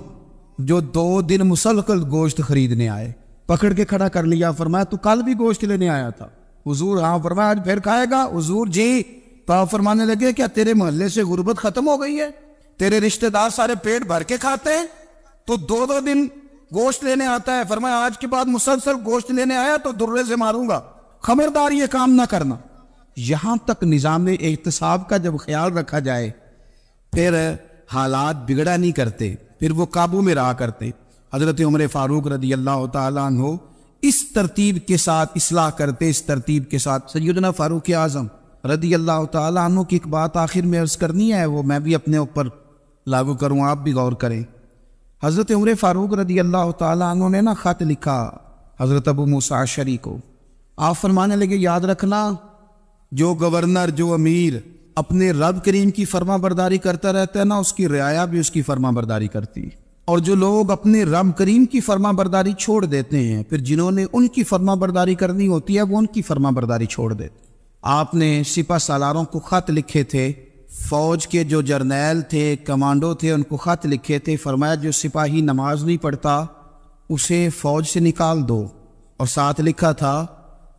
جو 2 دن مسلسل گوشت خریدنے آئے، پکڑ کے کھڑا کر لیا، فرمایا تو کل بھی گوشت لینے آیا تھا؟ حضور ہاں۔ فرمایا آج پھر کھائے گا؟ حضور جی۔ تو آپ فرمانے لگے کیا تیرے محلے سے غربت ختم ہو گئی ہے؟ تیرے رشتہ دار سارے پیٹ بھر کے کھاتے ہیں، تو 2 دن گوشت لینے آتا ہے، فرمایا آج کے بعد مسلسل گوشت لینے آیا تو درے سے ماروں گا، خبردار یہ کام نہ کرنا۔ یہاں تک نظام احتساب کا جب خیال رکھا جائے پھر حالات بگڑا نہیں کرتے، پھر وہ قابو میں رہا کرتے۔ حضرت عمر فاروق رضی اللہ تعالیٰ عنہ اس ترتیب کے ساتھ اصلاح کرتے، اس ترتیب کے ساتھ۔ سیدنا فاروق اعظم رضی اللہ تعالیٰ عنہ کی ایک بات آخر میں عرض کرنی ہے، وہ میں بھی اپنے اوپر لاگو کروں، آپ بھی غور کریں۔ حضرت عمر فاروق رضی اللہ تعالیٰ عنہ نے نا خط لکھا حضرت ابو موسیٰ اشعری کو۔ آپ فرمانے لگے یاد رکھنا جو گورنر، جو امیر اپنے رب کریم کی فرما برداری کرتا رہتا ہے نا، اس کی رعایا بھی اس کی فرما برداری کرتی، اور جو لوگ اپنے رب کریم کی فرما برداری چھوڑ دیتے ہیں پھر جنہوں نے ان کی فرما برداری کرنی ہوتی ہے وہ ان کی فرما برداری چھوڑ دیتے۔ آپ نے سپہ سالاروں کو خط لکھے تھے، فوج کے جو جرنیل تھے، کمانڈو تھے، ان کو خط لکھے تھے، فرمایا جو سپاہی نماز نہیں پڑھتا اسے فوج سے نکال دو، اور ساتھ لکھا تھا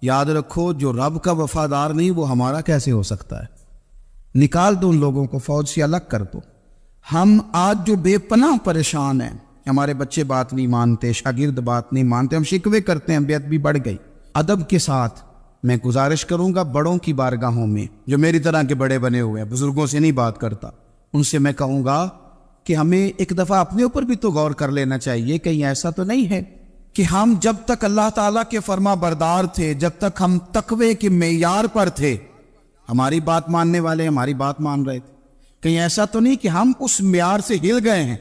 یاد رکھو جو رب کا وفادار نہیں وہ ہمارا کیسے ہو سکتا ہے، نکال دو ان لوگوں کو، فوج سے الگ کر دو۔ ہم آج جو بے پناہ پریشان ہیں، ہمارے بچے بات نہیں مانتے، شاگرد بات نہیں مانتے، ہم شکوے کرتے ہیں، بے ادبی بڑھ گئی۔ ادب کے ساتھ میں گزارش کروں گا بڑوں کی بارگاہوں میں، جو میری طرح کے بڑے بنے ہوئے ہیں، بزرگوں سے نہیں بات کرتا، ان سے میں کہوں گا کہ ہمیں ایک دفعہ اپنے اوپر بھی تو غور کر لینا چاہیے، کہیں ایسا تو نہیں ہے کہ ہم جب تک اللہ تعالیٰ کے فرما بردار تھے، جب تک ہم تقوی کے معیار پر تھے، ہماری بات ماننے والے ہماری بات مان رہے تھے، کہیں ایسا تو نہیں کہ ہم اس معیار سے ہل گئے ہیں،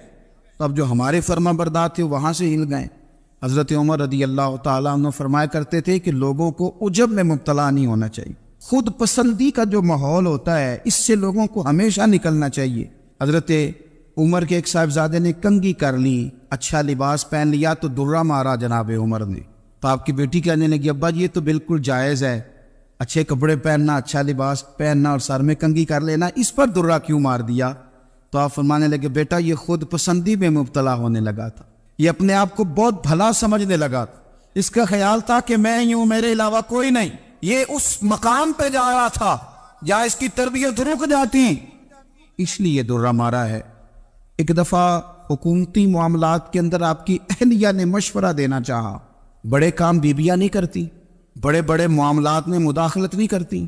تو اب جو ہمارے فرما بردار تھے وہاں سے ہل گئے۔ حضرت عمر رضی اللہ تعالیٰ عنہ فرمایا کرتے تھے کہ لوگوں کو عجب میں مبتلا نہیں ہونا چاہیے، خود پسندی کا جو ماحول ہوتا ہے اس سے لوگوں کو ہمیشہ نکلنا چاہیے۔ حضرت عمر کے ایک صاحبزادے نے کنگھی کر لی، اچھا لباس پہن لیا تو درہ مارا جناب عمر نے، تو آپ کی بیٹی کہنے لگی ابا یہ تو بالکل جائز ہے، اچھے کپڑے پہننا، اچھا لباس پہننا اور سر میں کنگھی کر لینا، اس پر درہ کیوں مار دیا؟ تو آپ فرمانے لگے بیٹا یہ خود پسندی میں مبتلا ہونے لگا تھا، یہ اپنے آپ کو بہت بھلا سمجھنے لگا تھا، اس کا خیال تھا کہ میں ہی ہوں، میرے علاوہ کوئی نہیں، یہ اس مقام پہ جا رہا تھا جہاں اس کی تربیت رک جاتی، اس لیے درہ مارا ہے۔ ایک دفعہ حکومتی معاملات کے اندر آپ کی اہلیہ نے مشورہ دینا چاہا، بڑے کام بیویاں نہیں کرتی، بڑے بڑے معاملات میں مداخلت نہیں کرتی۔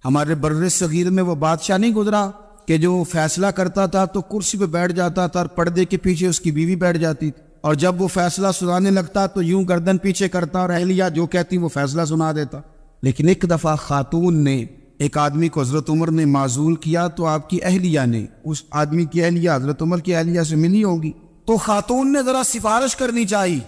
ہمارے بر صغیر میں وہ بادشاہ نہیں گزرا کہ جو فیصلہ کرتا تھا تو کرسی پہ بیٹھ جاتا تھا اور پردے کے پیچھے اس کی بیوی بیٹھ جاتی تھی، اور جب وہ فیصلہ سنانے لگتا تو یوں گردن پیچھے کرتا اور اہلیہ جو کہتی وہ فیصلہ سنا دیتا۔ لیکن ایک دفعہ خاتون نے ایک آدمی کو حضرت عمر نے معزول کیا تو آپ کی اہلیہ نے اس آدمی کی اہلیہ حضرت عمر کی اہلیہ سے ملی ہوگی، تو خاتون نے ذرا سفارش کرنی چاہیے،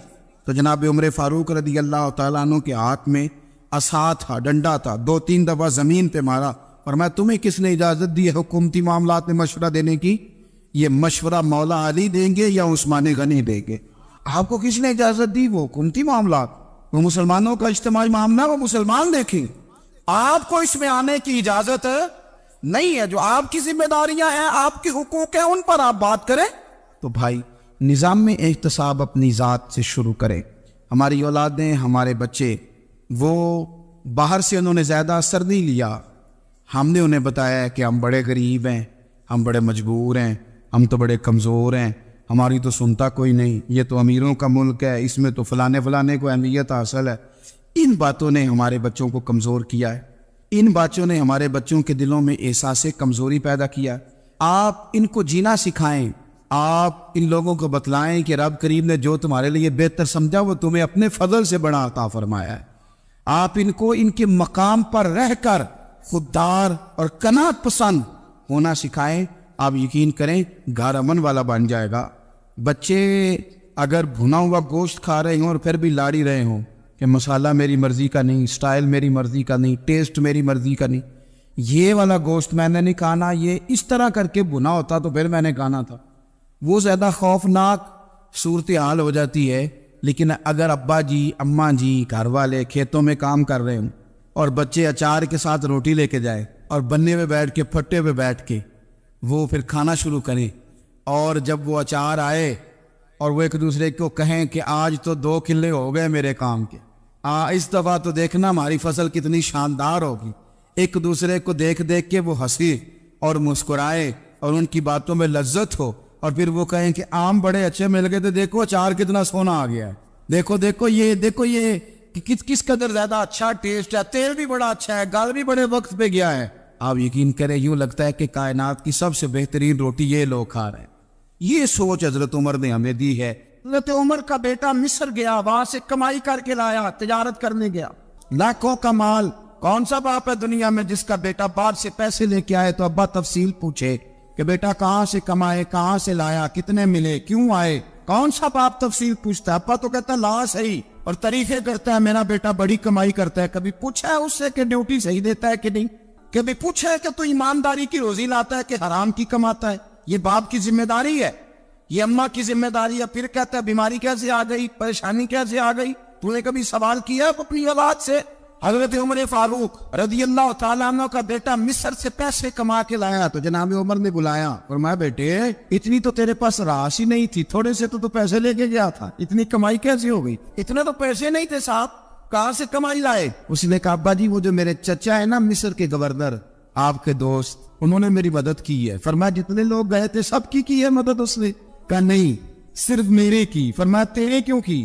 تو جناب عمر فاروق رضی اللہ تعالیٰ عنہ کے ہاتھ میں عصا تھا، ڈنڈا تھا، 2-3 دفعہ زمین پہ مارا، فرمایا تمہیں کس نے اجازت دی ہے حکومتی معاملات میں مشورہ دینے کی؟ یہ مشورہ مولا علی دیں گے یا عثمان غنی دیں گے؟ آپ کو کس نے اجازت دی؟ وہ حکومتی معاملات، وہ مسلمانوں کا اجتماعی معاملہ، وہ مسلمان دیکھیں، آپ کو اس میں آنے کی اجازت نہیں ہے۔ جو آپ کی ذمہ داریاں ہیں، آپ کے حقوق ہیں، ان پر آپ بات کریں۔ تو بھائی نظام میں احتساب اپنی ذات سے شروع کریں۔ ہماری اولادیں، ہمارے بچے، وہ باہر سے انہوں نے زیادہ اثر نہیں لیا، ہم نے انہیں بتایا کہ ہم بڑے غریب ہیں، ہم بڑے مجبور ہیں، ہم تو بڑے کمزور ہیں، ہماری تو سنتا کوئی نہیں، یہ تو امیروں کا ملک ہے، اس میں تو فلانے کو اہمیت حاصل ہے۔ ان باتوں نے ہمارے بچوں کو کمزور کیا ہے، ان باتوں نے ہمارے بچوں کے دلوں میں احساس کمزوری پیدا کیا ہے۔ آپ ان کو جینا سکھائیں، آپ ان لوگوں کو بتلائیں کہ رب کریم نے جو تمہارے لیے بہتر سمجھا وہ تمہیں اپنے فضل سے بڑا عطا فرمایا ہے۔ آپ ان کو ان کے مقام پر رہ کر خوددار اور قناعت پسند ہونا سکھائیں، آپ یقین کریں گھر امن والا بن جائے گا۔ بچے اگر بھنا ہوا گوشت کھا رہے ہوں اور پھر بھی لاڑی رہے ہوں کہ مسالہ میری مرضی کا نہیں، سٹائل میری مرضی کا نہیں، ٹیسٹ میری مرضی کا نہیں، یہ والا گوشت میں نے نہیں کھانا، یہ اس طرح کر کے بھنا ہوتا تو پھر میں نے کھانا تھا، وہ زیادہ خوفناک صورتحال ہو جاتی ہے۔ لیکن اگر ابا جی، اماں جی، گھر والے کھیتوں میں کام کر رہے ہوں اور بچے اچار کے ساتھ روٹی لے کے جائے اور بننے پہ بیٹھ کے، پھٹے پہ بیٹھ کے وہ پھر کھانا شروع کریں، اور جب وہ اچار آئے اور وہ ایک دوسرے کو کہیں کہ آج تو 2 کلے ہو گئے میرے کام کے، اس دفعہ تو دیکھنا ہماری فصل کتنی شاندار ہوگی، ایک دوسرے کو دیکھ دیکھ کے وہ ہنسی اور مسکرائے اور ان کی باتوں میں لذت ہو، اور پھر وہ کہیں کہ آم بڑے اچھے مل گئے تھے، دیکھو اچار کتنا سونا آ گیا ہے، دیکھو یہ کس قدر زیادہ اچھا ٹیسٹ ہے، تیل بھی بڑا اچھا ہے، گل بھی بڑے وقت پہ گیا ہے۔ آپ یقین کریں یوں لگتا ہے کہ کائنات کی سب سے بہترین روٹی یہ لوگ کھا رہے ہیں۔ یہ سوچ حضرت عمر نے ہمیں دی ہے۔ حضرت عمر کا بیٹا مصر گیا، وہاں سے کمائی کر کے لایا، تجارت کرنے گیا، لاکھوں کا مال۔ کون سا باپ ہے دنیا میں جس کا بیٹا باہر سے پیسے لے کے آئے تو ابا تفصیل پوچھے کہ بیٹا کہاں سے کمائے، کہاں سے لایا، کتنے ملے، کیوں آئے؟ کون سا باپ تفصیل پوچھتا ہے؟ ابا تو کہتا ہے لا صحیح، اور تعریفیں کرتا ہے میرا بیٹا بڑی کمائی کرتا ہے۔ کبھی پوچھا ہے اس سے کہ ڈیوٹی صحیح دیتا ہے کہ نہیں؟ کبھی پوچھا ہے کہ تو ایمانداری کی روزی لاتا ہے کہ حرام کی کماتا ہے؟ یہ باپ کی ذمہ داری ہے، یہ اماں کی ذمہ داری ہے۔ پھر کہتا ہے بیماری کیسے آ گئی، پریشانی کیسے آ گئی؟ تو نے کبھی سوال کیا اپنی اولاد سے؟ حضرت عمر فاروق رضی اللہ تعالیٰ عنہ کا بیٹا مصر سے پیسے کما کے لایا تو جناب عمر نے بلایا، فرمایا بیٹے اتنی تو تیرے پاس راس ہی نہیں تھی، تھوڑے سے تو پیسے لے کے گیا تھا، اتنی کمائی کیسے ہو گئی؟ اتنے تو پیسے نہیں تھے صاحب، کہاں سے کمائی لائے؟ اس نے کہا ابا جی وہ جو میرے چچا ہے نا مصر کے گورنر، آپ کے دوست، انہوں نے میری مدد کی ہے۔ فرمایا جتنے لوگ گئے تھے سب کی ہے مدد اس نے؟ کہا نہیں صرف میرے کی۔ فرمایا تیرے کیوں کی؟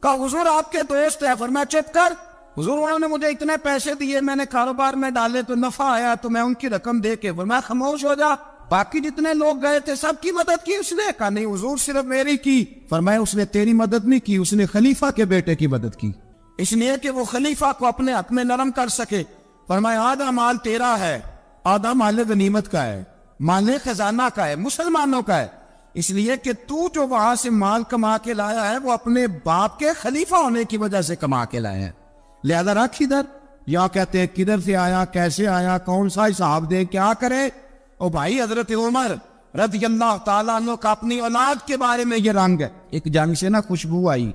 کہا حضور آپ کے دوست ہے۔ فرمایا چپ کر، حضور انہوں نے مجھے اتنے پیسے دیے، میں نے کاروبار میں ڈالے تو نفع آیا تو میں ان کی رقم دے کے۔ فرمایا خاموش ہو جا، باقی جتنے لوگ گئے تھے سب کی مدد کی اس نے؟ کہا نہیں حضور صرف میری کی۔ فرمایا اس نے تیری مدد نہیں کی، اس نے خلیفہ کے بیٹے کی مدد کی، اس لیے کہ وہ خلیفہ کو اپنے حق میں نرم کر سکے۔ فرمایا آدھا مال تیرا ہے، آدھا مال غنیمت کا ہے، مال خزانہ کا ہے، مسلمانوں کا ہے، اس لیے کہ تو جو وہاں سے مال کما کے لایا ہے وہ اپنے باپ کے خلیفہ ہونے کی وجہ سے کما کے لایا ہے، لہذا رکھ ادھر۔ یا کہتے ہیں کدھر سے آیا، کیسے آیا، کون سا حساب دے، کیا کرے؟ او بھائی حضرت عمر رضی اللہ تعالیٰ عنہ کا اپنی اولاد کے بارے میں یہ رنگ ہے۔ ایک جنگ سے نا خوشبو آئی،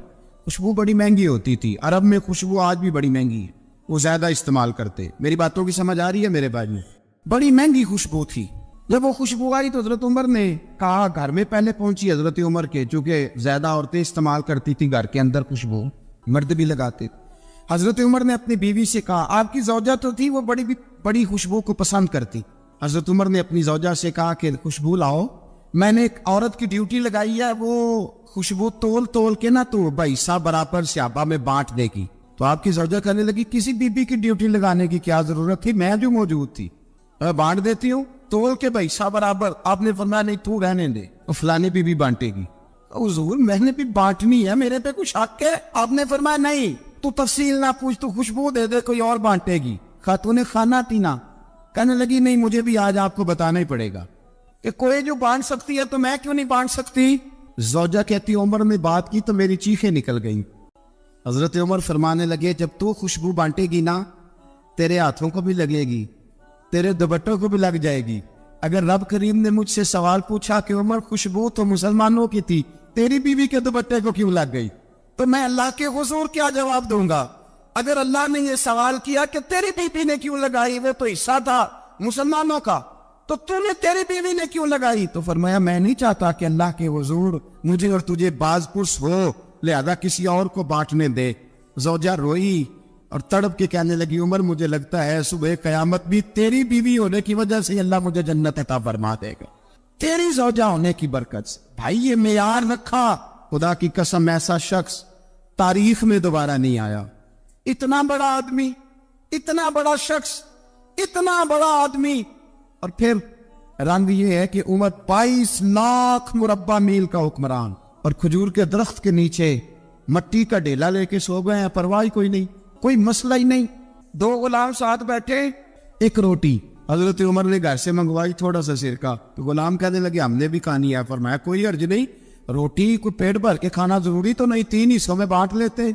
خوشبو بڑی مہنگی ہوتی تھی، عرب میں خوشبو آج بھی بڑی مہنگی ہے، وہ زیادہ استعمال کرتے۔ میری باتوں کی سمجھ آ رہی ہے میرے بھائی؟ بڑی مہنگی خوشبو تھی۔ جب وہ خوشبو آئی تو حضرت عمر نے کہا، گھر میں پہلے پہنچی حضرت عمر کے، چونکہ زیادہ عورتیں استعمال کرتی تھی گھر کے اندر خوشبو، مرد بھی لگاتے تھے۔ حضرت عمر نے اپنی بیوی سے کہا، آپ کی زوجہ تو تھی وہ بڑی خوشبو کو پسند کرتی۔ حضرت عمر نے اپنی زوجہ سے کہا کہ خوشبو لاؤ، میں نے ایک عورت کی ڈیوٹی لگائی ہے، وہ خوشبو تول کے نا تو بھائیسا برابر صحابہ میں بانٹ دے گی۔ تو آپ کی زوجہ کہنے لگی کسی بی بی کی ڈیوٹی لگانے کی کیا ضرورت تھی، میں جو موجود تھی میں بانٹ دیتی ہوں تول کے بھائیسا برابر۔ آپ نے فرمایا نہیں تو رہنے دے، فلانی بی بی بانٹے گی۔ حضور میں نے بھی بانٹنی ہے، میرے پہ کچھ حق ہے؟ آپ نے فرمایا نہیں تو تفصیل نہ پوچھ، تو خوشبو دے دے، کوئی اور بانٹے گی۔ خاتون خانہ تھی نا، کہنے لگی نہیں مجھے بھی آج آپ کو بتانا ہی پڑے گا کہ کوئی جو بانٹ سکتی ہے تو میں کیوں نہیں بانٹ سکتی؟ زوجہ کہتی عمر نے بات کی تو میری چیخیں نکل گئیں۔ حضرت عمر فرمانے لگے جب تو خوشبو بانٹے گی نا تیرے ہاتھوں کو بھی لگے گی، تیرے دوپٹوں کو بھی لگ جائے گی۔ اگر رب کریم نے مجھ سے سوال پوچھا کہ عمر خوشبو تو مسلمانوں کی تھی، تیری بیوی کے دوپٹے کو کیوں لگ گئی، تو میں اللہ کے حضور کیا جواب دوں گا؟ اگر اللہ نے یہ سوال کیا کہ تیری بیوی نے کیوں لگائی، وہ تو حصہ تھا مسلمانوں کا، تو نے تیری بیوی نے کیوں لگائی؟ تو فرمایا میں نہیں چاہتا کہ اللہ کے حضور مجھے اور تجھے باز پرس ہو، لہذا کسی اور کو بانٹنے دے۔ زوجہ روئی اور تڑپ کے کہنے لگی عمر مجھے لگتا ہے صبح قیامت بھی تیری بیوی ہونے کی وجہ سے اللہ مجھے جنت عطا فرما دے گا، تیری زوجہ ہونے کی برکت سے۔ بھائی یہ معیار رکھا، خدا کی قسم ایسا شخص تاریخ میں دوبارہ نہیں آیا۔ اتنا بڑا آدمی، اتنا بڑا شخص، اتنا بڑا آدمی، اور پھر رنگ یہ ہے کہ عمر 22 لاکھ مربع میل کا حکمران، اور کھجور کے درخت کے نیچے مٹی کا ڈیلا لے کے سو گئے ہیں، پرواہ کوئی نہیں، کوئی مسئلہ ہی نہیں۔ 2 غلام ساتھ بیٹھے، ایک روٹی حضرت عمر نے گھر سے منگوائی، تھوڑا سا سرکہ، تو غلام کہنے لگے ہم نے بھی کھانی ہے۔ فرمایا کوئی حرج نہیں، روٹی کو پیٹ بھر کے کھانا ضروری تو نہیں، 3 حصوں میں بانٹ لیتے۔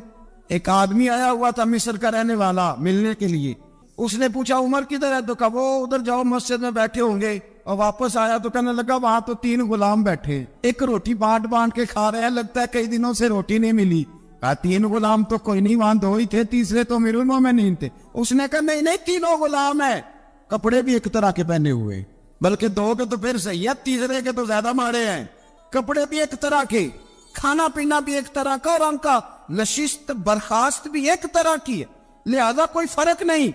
ایک آدمی آیا ہوا تھا مصر کا رہنے والا ملنے کے لیے، اس نے پوچھا عمر کدھر ہے؟ تو کہا وہ ادھر جاؤ مسجد میں بیٹھے ہوں گے، اور واپس آیا تو کہنے لگا وہاں تو 3 غلام بیٹھے، ایک روٹی بانٹ کے کھا رہے ہیں، لگتا ہے کئی دنوں سے روٹی نہیں ملی۔ کہا 3 غلام تو کوئی نہیں، وہاں 2 ہی تھے، تیسرے تو امیر المومنین تھے۔ اس نے کہا نہیں 3 غلام ہیں، کپڑے بھی ایک طرح کے پہنے ہوئے، بلکہ 2 کے تو پھر صحیح ہے، تیسرے کے تو زیادہ ماڑے ہیں، کپڑے بھی ایک طرح کے، کھانا پینا بھی ایک طرح کا، اور ان کا نشست برخاست بھی ایک طرح کی ہے، لہذا کوئی فرق نہیں۔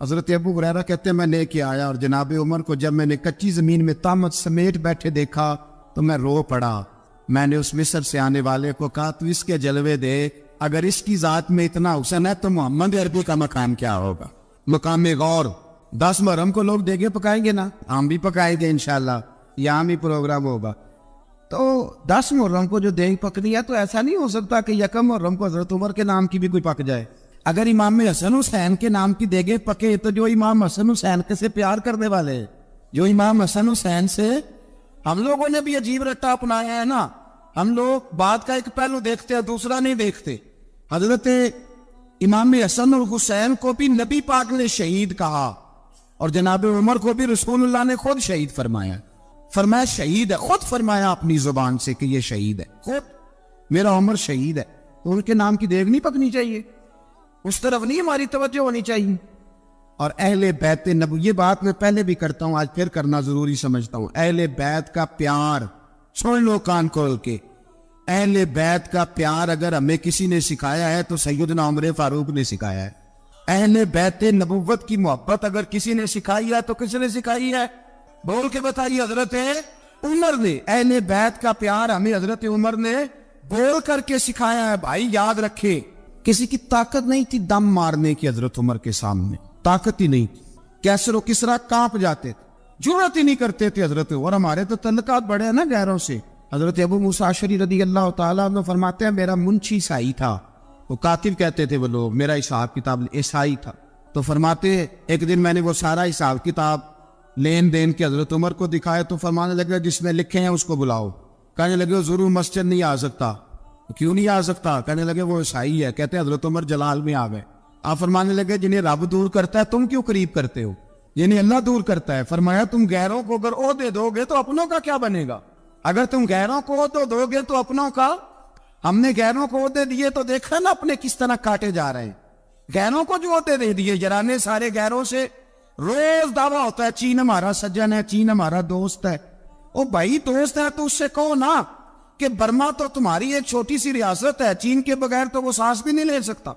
حضرت ابو ہریرہ کہتے ہیں میں لے کے آیا، اور جناب عمر کو جب میں نے کچی زمین میں تامت سمیٹ بیٹھے دیکھا تو میں رو پڑا۔ میں نے اس مصر سے آنے والے کو کہا تو اس کے جلوے دیکھ، اگر اس کی ذات میں اتنا حسن ہے تو محمد عربی کا مقام کیا ہوگا؟ مقام غور 10 محرم کو لوگ دیگے پکائیں گے نا، ہم بھی پکائیں گے انشاءاللہ، یہاں بھی پروگرام ہوگا۔ تو 10 محرم کو جو دیگ پکنی ہے تو ایسا نہیں ہو سکتا کہ 1 محرم کو حضرت عمر کے نام کی بھی کوئی پک جائے۔ اگر امام حسن حسین کے نام کی دیگیں پکے تو جو امام حسن حسین کے سے پیار کرنے والے ہیں، جو امام حسن حسین سے ہم لوگوں نے بھی عجیب رٹا اپنایا ہے نا، ہم لوگ بات کا ایک پہلو دیکھتے ہیں دوسرا نہیں دیکھتے۔ حضرت امام حسن اور حسین کو بھی نبی پاک نے شہید کہا، اور جناب عمر کو بھی رسول اللہ نے خود شہید فرمایا، فرمایا شہید ہے، خود فرمایا اپنی زبان سے کہ یہ شہید ہے، خود میرا عمر شہید ہے، تو ان کے نام کی دیگ نہیں پکنی چاہیے، اس طرف نہیں ہماری توجہ ہونی چاہیے۔ اور اہل بیت نبوی، یہ بات میں پہلے بھی کرتا ہوں آج پھر کرنا ضروری سمجھتا ہوں، اہل بیت کا پیار سن لو کان کھول کے، اہل بیت کا پیار اگر ہمیں کسی نے سکھایا ہے تو سیدنا عمر فاروق نے سکھایا ہے۔ اہل بیت نبوت کی محبت اگر کسی نے سکھائی ہے تو کس نے سکھائی ہے؟ بول کے بتائیے، حضرت عمر نے۔ اہل بیت کا پیار ہمیں حضرت عمر نے بول کر کے سکھایا ہے۔ بھائی یاد رکھے، کسی کی طاقت نہیں تھی دم مارنے کی حضرت عمر کے سامنے، طاقت ہی نہیں تھی، کیسر و کسرا کانپ جاتے تھے، جرأت ہی نہیں کرتے تھے حضرت عمر۔ ہمارے تو تعلقات بڑے ہیں نا غیروں سے۔ حضرت ابو موسیٰ اشعری رضی اللہ تعالیٰ عنہ فرماتے ہیں میرا منشی عیسائی تھا، وہ کاتب کہتے تھے وہ لوگ، میرا حساب کتاب عیسائی تھا، تو فرماتے ایک دن میں نے وہ سارا حساب کتاب لین دین کے حضرت عمر کو دکھایا تو فرمانے لگے جس میں لکھے ہیں اس کو بلاؤ۔ کہنے لگے وہ ضرور مسجد نہیں آ سکتا۔ کیوں نہیں آ سکتا؟ کہنے لگے وہ عیسائی ہے۔ کہتے حضرت عمر جلال میں آ گئے۔ آپ فرمانے لگے جنہیں رب دور کرتا ہے تم کیوں قریب کرتے ہو؟ یعنی اللہ دور کرتا ہے۔ فرمایا تم غیروں کو اگر عہدے دو گے تو اپنوں کا کیا بنے گا؟ اگر تم غیروں کو عہدے دو گے تو اپنوں کا، ہم نے غیروں کو عہدے دیے تو دیکھا نا اپنے کس طرح کاٹے جا رہے ہیں۔ غیروں کو جو عہدے دے دیے، جرانے سارے غیروں سے روز دعویٰ ہوتا ہے چین ہمارا سجن ہے، چین ہمارا دوست ہے۔ او بھائی دوست ہے تو اس سے کہو نا کہ برما تو تمہاری ایک چھوٹی سی ریاست ہے، چین کے بغیر تو وہ سانس بھی نہیں لے سکتا،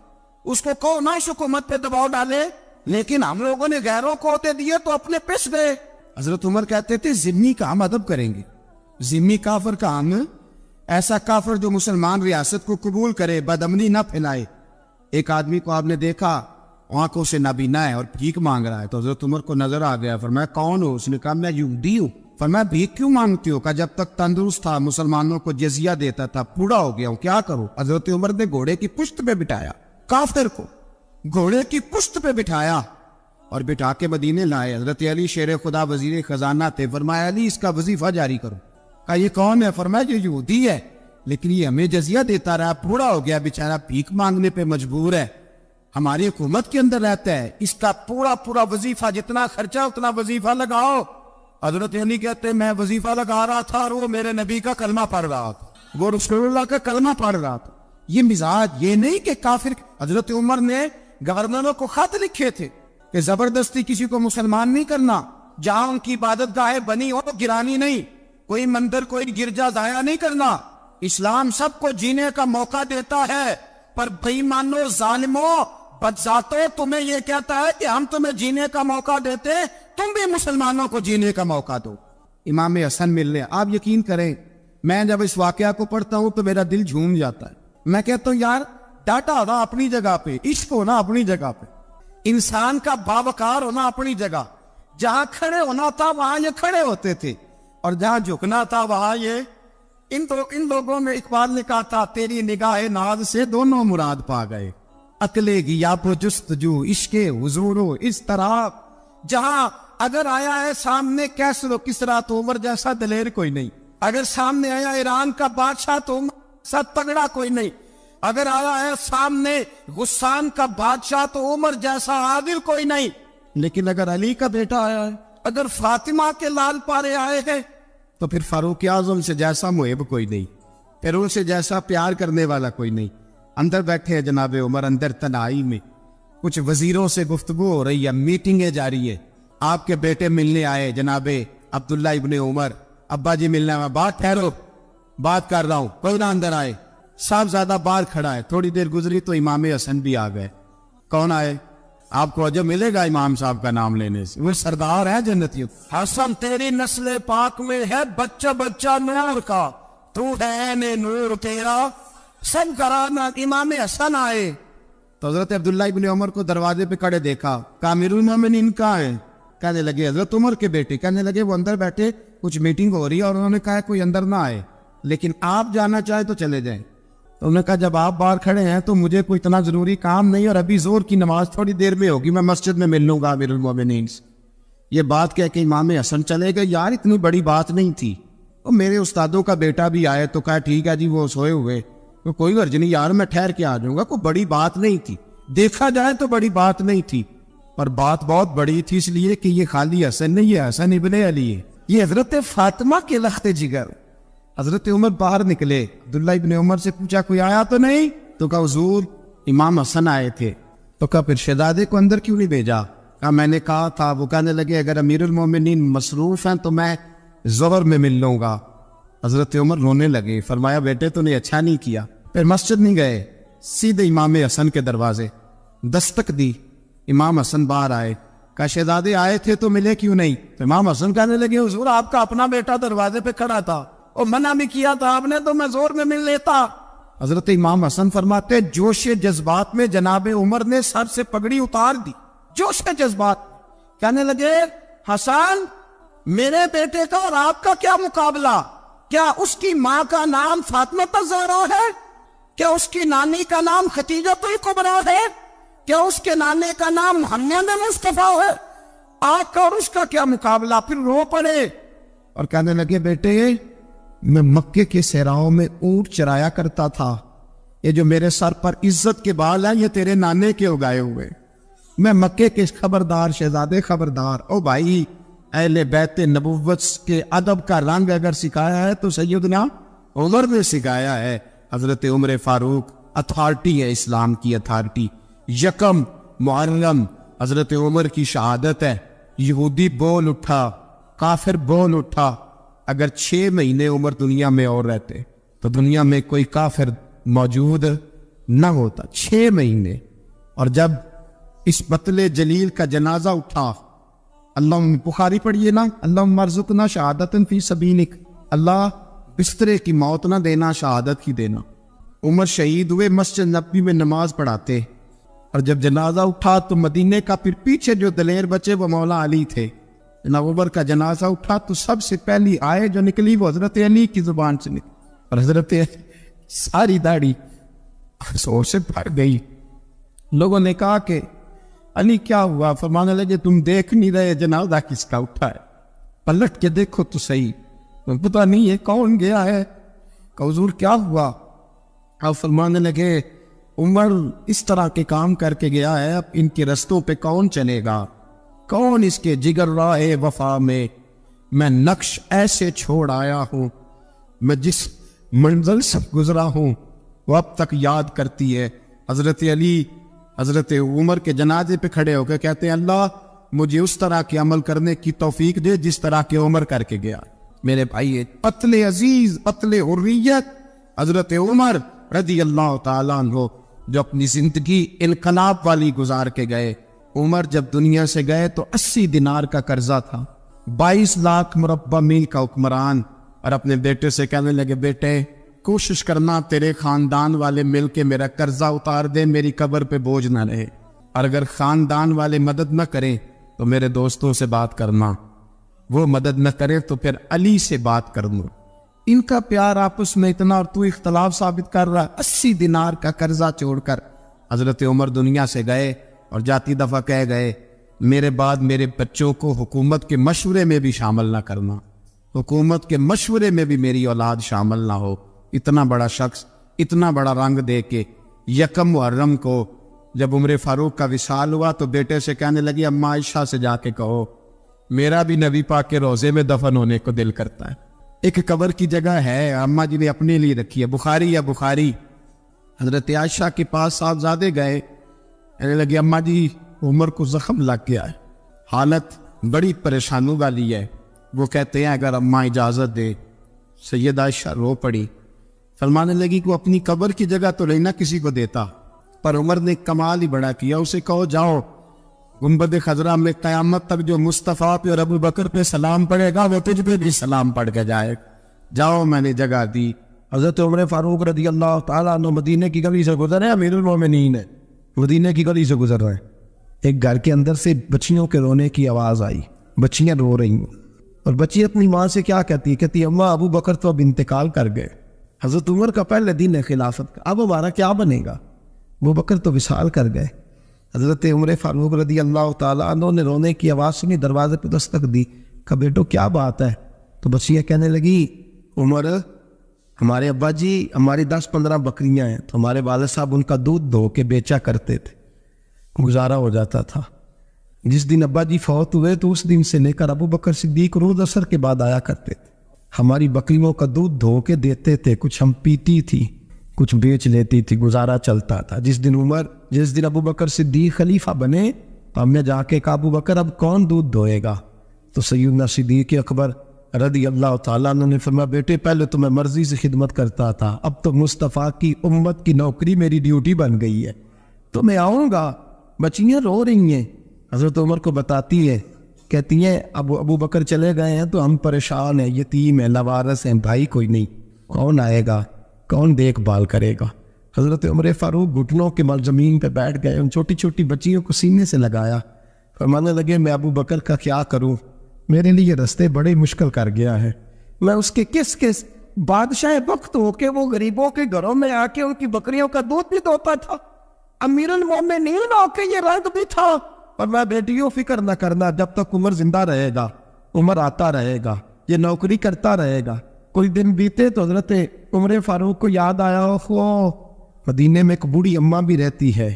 اس کو کہو نا اس حکومت پہ دباؤ ڈالے۔ لیکن ہم لوگوں نے غیروں کو عہدے دیے تو اپنے پس گئے۔ حضرت عمر کہتے تھے ذمہ کا ہم ادب کریں گے، ذمہ کافر کا ہم، ایسا کافر جو مسلمان ریاست کو قبول کرے، بدامنی نہ پھیلائے۔ ایک آدمی کو آپ نے دیکھا آنکھوں سے نابینا ہے اور بھیک مانگ رہا ہے، تو حضرت عمر کو نظر آ گیا، فرمایا کون ہو؟ اس نے کہا میں یہودی ہوں۔ فرمایا بھیک کیوں مانگتی ہو؟ کہا جب تک تندرست تھا مسلمانوں کو جزیہ دیتا تھا، بوڑھا ہو گیا ہوں کیا کروں؟ حضرت عمر نے گھوڑے کی پشت پہ بٹھایا کافر کو، گھوڑے کی پشت پہ بٹھایا اور بٹھا کے مدینے لائے. حضرت علی شیر خدا وزیر خزانہ تھے. فرمایا علی اس کا وظیفہ جاری کرو. کہا یہ کون ہے؟ فرمایا یہ یہودی ہے لیکن یہ ہمیں جزیہ دیتا رہا, بوڑھا ہو گیا بیچارہ, بھیک مانگنے پہ مجبور ہے, ہماری حکومت کے اندر رہتا ہے, اس کا پورا وظیفہ جتنا خرچہ اتنا وظیفہ لگاؤ. حضرت علی کہتے ہیں میں وظیفہ لگا رہا تھا اور وہ میرے نبی کا کلمہ پڑھ رہا تھا, وہ رسول اللہ کا کلمہ پڑھ رہا تھا. یہ مزاج, یہ نہیں کہ کافر. حضرت عمر نے گورنروں کو خط لکھے تھے کہ زبردستی کسی کو مسلمان نہیں کرنا, جہاں ان کی عبادت گاہیں بنی ہو گرانی نہیں, کوئی مندر کوئی گرجا ضائع نہیں کرنا. اسلام سب کو جینے کا موقع دیتا ہے, پر بے ایمانو ظالموں بدذاتوں تمہیں یہ کہتا ہے کہ ہم تمہیں جینے کا موقع دیتے, تم بھی مسلمانوں کو جینے کا موقع دو. امام حسن ملنے, آپ یقین کریں میں جب اس واقعہ کو پڑھتا ہوں تو میرا دل جھوم جاتا ہے. میں کہتا ہوں یار ڈاٹا ہونا اپنی جگہ پہ, عشق ہونا اپنی جگہ پہ, انسان کا باوقار ہونا اپنی جگہ. جہاں کھڑے ہونا تھا وہاں یہ کھڑے ہوتے تھے, اور جہاں جھکنا تھا وہاں یہ. ان لوگوں میں اقبال نے کہا تھا تیری نگاہ ناز سے دونوں مراد پا گئے, عقل غیاب و جستجو عشق حضور و اس طرح. جہاں اگر آیا ہے سامنے کیسر و کسرا تو عمر جیسا دلیر کوئی نہیں, اگر سامنے آیا ایران کا بادشاہ تو عمر جیسا تگڑا کوئی نہیں, اگر آیا ہے سامنے غسان کا بادشاہ تو عمر جیسا عادل کوئی نہیں. لیکن اگر علی کا بیٹا آیا ہے, اگر فاطمہ کے لال پارے آئے ہیں, تو پھر فاروق اعظم سے جیسا محب کوئی نہیں, پھر ان سے جیسا پیار کرنے والا کوئی نہیں. اندر بیٹھے ہیں جناب عمر, اندر تنہائی میں کچھ وزیروں سے گفتگو ہو رہی ہے, میٹنگیں جاری ہے. آپ کے بیٹے ملنے آئے جناب عبداللہ ابن عمر, ابا جی ملنے آئے. بات ٹھہرو, بات کر رہا ہوں, کوئی نہ اندر آئے. صاحبزادہ باہر کھڑا ہے. تھوڑی دیر گزری تو امام حسن بھی آ گئے. کون آئے؟ آپ کو عجب ملے گا امام صاحب کا نام لینے سے, وہ سردار ہے جنتیوں. حسن تیری نسل پاک میں ہے بچہ بچہ نور کا, تو ہے نے نور تیرا سب کرانا. امام حسن آئے تو حضرت عبداللہ ابن عمر کو دروازے پہ کھڑے دیکھا. امیر المومنین کہاں ہیں؟ کہنے لگے حضرت عمر کے بیٹے. کہنے لگے وہ اندر بیٹھے, کچھ میٹنگ ہو رہی ہے اور انہوں نے کہا کوئی اندر نہ آئے, لیکن آپ جانا چاہے تو چلے جائیں. تو انہوں نے کہا جب آپ باہر کھڑے ہیں تو مجھے کوئی اتنا ضروری کام نہیں, اور ابھی زور کی نماز تھوڑی دیر میں ہوگی, میں مسجد میں مل لوں گا امیر المومنین سے. یہ بات کہہ کے امام حسن چلے گئے. یار اتنی بڑی بات نہیں تھی, اور میرے استادوں کا بیٹا بھی آئے تو کہا ٹھیک ہے جی وہ سوئے ہوئے, تو کوئی غرض نہیں یار میں ٹھہر کے آ جاؤں گا, کوئی بڑی بات نہیں تھی. دیکھا جائے تو بڑی بات نہیں تھی, پر بات بہت بڑی تھی, اس لیے کہ یہ خالی حسن نہیں, یہ حسن ابن علی ہے, یہ حضرت فاطمہ کے لخت جگر. حضرت عمر باہر نکلے, عبداللہ ابن عمر سے پوچھا کوئی آیا تو نہیں؟ تو کہا حضور امام حسن آئے تھے. تو کہا پھر شہزادے کو اندر کیوں نہیں بھیجا؟ کہا میں نے کہا تھا. وہ کہنے لگے اگر امیر المومنین مصروف ہیں تو میں ظہر میں مل لوں گا. حضرت عمر رونے لگے. فرمایا بیٹے تو نے اچھا نہیں کیا. پھر مسجد نہیں گئے, سیدھے امام حسن کے دروازے دستک دی. امام حسن باہر آئے. کہا شہزادے آئے تھے تو ملے کیوں نہیں؟ تو امام حسن کہنے لگے حضور آپ کا اپنا بیٹا دروازے پہ کھڑا تھا اور منع بھی کیا تھا آپ نے, تو میں زور میں مل لیتا. حضرت امام حسن فرماتے جوش جذبات میں جناب عمر نے سر سے پگڑی اتار دی. جوش جذبات کہنے لگے حسن میرے بیٹے کا اور آپ کا کیا مقابلہ؟ کیا اس کی ماں کا نام فاطمہ الزہرا ہے؟ کیا اس کی نانی کا نام خدیجہ الکبریٰ ہے؟ کیا اس کے نانے کا نام محمد مصطفیٰ ہے؟ آپ کا اور اس کا کیا مقابلہ؟ پھر رو پڑے اور کہنے لگے بیٹے میں مکے کے صحراؤں میں اونٹ چرایا کرتا تھا, یہ جو میرے سر پر عزت کے بال ہیں یہ تیرے نانے کے اگائے ہوئے. میں مکے کے خبردار شہزادے خبردار. او بھائی اہل بیت نبوت کے ادب کا رنگ اگر سکھایا ہے تو سیدنا عمر نے سکھایا ہے. حضرت عمر فاروق اتھارٹی ہے, اسلام کی اتھارٹی. یکم محرم حضرت عمر کی شہادت ہے. یہودی بول اٹھا, کافر بول اٹھا. اگر 6 مہینے عمر دنیا میں اور رہتے تو دنیا میں کوئی کافر موجود نہ ہوتا. 6 مہینے. اور جب اس بطل جلیل کا جنازہ اٹھا, اللہ بخاری پڑھیے نا, اللہم ارزقنا شہادت فی سبیلک, اللہ بسترے کی موت نہ دینا, شہادت ہی دینا. عمر شہید ہوئے, مسجد نبوی میں نماز پڑھاتے, اور جب جنازہ اٹھا تو مدینے کا پھر پیچھے جو دلیر بچے وہ مولا علی تھے. جناب عمر کا جنازہ اٹھا تو سب سے پہلی آئے جو نکلی وہ حضرت علی کی زبان سے نکلی, اور حضرت ساری داڑھی سور سے بھر گئی. لوگوں نے کہا کہ علی کیا ہوا؟ فرمانے لگے تم دیکھ نہیں رہے جنازہ کس کا اٹھا ہے؟ پلٹ کے دیکھو تو صحیح، پتہ نہیں ہے کون گیا ہے۔ کہ حضور کیا ہوا؟ آپ فرمانے لگے عمر اس طرح کے کام کر کے گیا ہے، اب ان کے رستوں پہ کون چلے گا؟ کون اس کے جگر راہ وفا میں نقش ایسے چھوڑ آیا ہوں، میں جس منزل سے گزرا ہوں وہ اب تک یاد کرتی ہے۔ حضرت علی حضرت عمر کے جنازے پہ کھڑے ہو کے کہتے ہیں اللہ مجھے اس طرح کے عمل کرنے کی توفیق دے جس طرح کے عمر کر کے گیا۔ میرے بھائی قتل عزیز، قتل حریت حضرت عمر رضی اللہ تعالیٰ عنہ جو اپنی زندگی انقلاب والی گزار کے گئے۔ عمر جب دنیا سے گئے تو 80 دینار کا قرضہ تھا، 22 لاکھ مربع میل کا حکمران، اور اپنے بیٹے سے کہنے لگے بیٹے کوشش کرنا تیرے خاندان والے مل کے میرا قرضہ اتار دے، میری قبر پہ بوجھ نہ رہے، اور اگر خاندان والے مدد نہ کریں تو میرے دوستوں سے بات کرنا، وہ مدد نہ کرے تو پھر علی سے بات کر لوں۔ ان کا پیار آپس میں اتنا، اور تو اختلاف ثابت کر رہا۔ 80 دینار کا قرضہ چھوڑ کر حضرت عمر دنیا سے گئے، اور جاتی دفعہ کہہ گئے میرے بعد میرے بچوں کو حکومت کے مشورے میں بھی شامل نہ کرنا، حکومت کے مشورے میں بھی میری اولاد شامل نہ ہو۔ اتنا بڑا شخص اتنا بڑا رنگ دے کے یکم محرم کو جب عمر فاروق کا وصال ہوا تو بیٹے سے کہنے لگی اماں عائشہ سے جا کے کہو میرا بھی نبی پاک کے روضے میں دفن ہونے کو دل کرتا ہے۔ ایک قبر کی جگہ ہے اماں جی نے اپنے لیے رکھی ہے، بخاری یا بخاری۔ حضرت عائشہ کے پاس صاحبزادے گئے، کہنے لگے اماں جی عمر کو زخم لگ گیا ہے، حالت بڑی پریشانی والی ہے۔ وہ کہتے ہیں اگر اماں اجازت دے۔ سید عائشہ رو پڑی، فرمانے لگی کہ وہ اپنی قبر کی جگہ تو نہیں نہ کسی کو دیتا، پر عمر نے کمال ہی بڑا کیا، اسے کہو جاؤ گنبد خضرا میں قیامت تک جو مصطفیٰ پہ اور ابو بکر پہ سلام پڑے گا وہ تجھ پہ بھی سلام پڑھ کے جائے، جاؤ میں نے جگہ دی۔ حضرت عمر فاروق رضی اللہ تعالیٰ عنہ مدینے کی گلی سے گزر رہے ہیں، امیر المومنین ہے، مدینے کی گلی سے گزر رہے ہیں، ایک گھر کے اندر سے بچیوں کے رونے کی آواز آئی، بچیاں رو رہی ہیں، اور بچی اپنی ماں سے کیا کہتی ہے؟ کہتی اماں ابو بکر تو اب انتقال کر گئے، حضرت عمر کا پہلے دن ہے خلافت کا، اب ہمارا کیا بنے گا؟ ابو بکر تو وصال کر گئے۔ حضرت عمر فاروق رضی اللہ تعالیٰ عنہ نے رونے کی آواز سنی، دروازے پہ دستک دی، کہا بیٹو کیا بات ہے؟ تو بچیاں کہنے لگی عمر ہمارے ابا جی ہماری 10-15 بکریاں ہیں، تو ہمارے والد صاحب ان کا دودھ دھو کے بیچا کرتے تھے، گزارا ہو جاتا تھا۔ جس دن ابا جی فوت ہوئے تو اس دن سے لے کر ابو بکر صدیق روز عصر کے بعد آیا کرتے تھے، ہماری بکریوں کا دودھ دھو کے دیتے تھے، کچھ ہم پیتی تھی کچھ بیچ لیتی تھی، گزارا چلتا تھا۔ جس دن ابو بکر صدیق خلیفہ بنے تو ہم نے جا کے کہا ابو بکر اب کون دودھ دھوئے گا؟ تو سیدنا صدیق اکبر رضی اللہ تعالیٰ عنہ نے فرمایا بیٹے پہلے تو میں مرضی سے خدمت کرتا تھا، اب تو مصطفیٰ کی امت کی نوکری میری ڈیوٹی بن گئی ہے، تو میں آؤں گا۔ بچیاں رو رہی ہیں، حضرت عمر کو بتاتی ہے، کہتی ہیں ابو بکر چلے گئے ہیں تو ہم پریشان ہیں، یتیم ہیں، لاوارث ہیں، بھائی کوئی نہیں، کون آئے گا، کون دیکھ بھال کرے گا؟ حضرت عمر فاروق گھٹنوں کے مل زمین پہ بیٹھ گئے، ان چھوٹی چھوٹی بچیوں کو سینے سے لگایا، فرمانے لگے میں ابو بکر کا کیا کروں، میرے لیے رستے بڑے مشکل کر گیا ہے، میں اس کے کس بادشاہ وقت ہو کے وہ غریبوں کے گھروں میں آ کے ان کی بکریوں کا دودھ بھی دھوتا تھا، امیر المومنین ہو کے یہ رنگ بھی تھا، اور میں بیٹیوں فکر نہ کرنا، جب تک عمر زندہ رہے گا، عمر آتا رہے گا، یہ نوکری کرتا رہے گا۔ کوئی دن بیتے تو حضرت عمر فاروق کو یاد آیا مدینے میں ایک بوڑھی اماں بھی رہتی ہے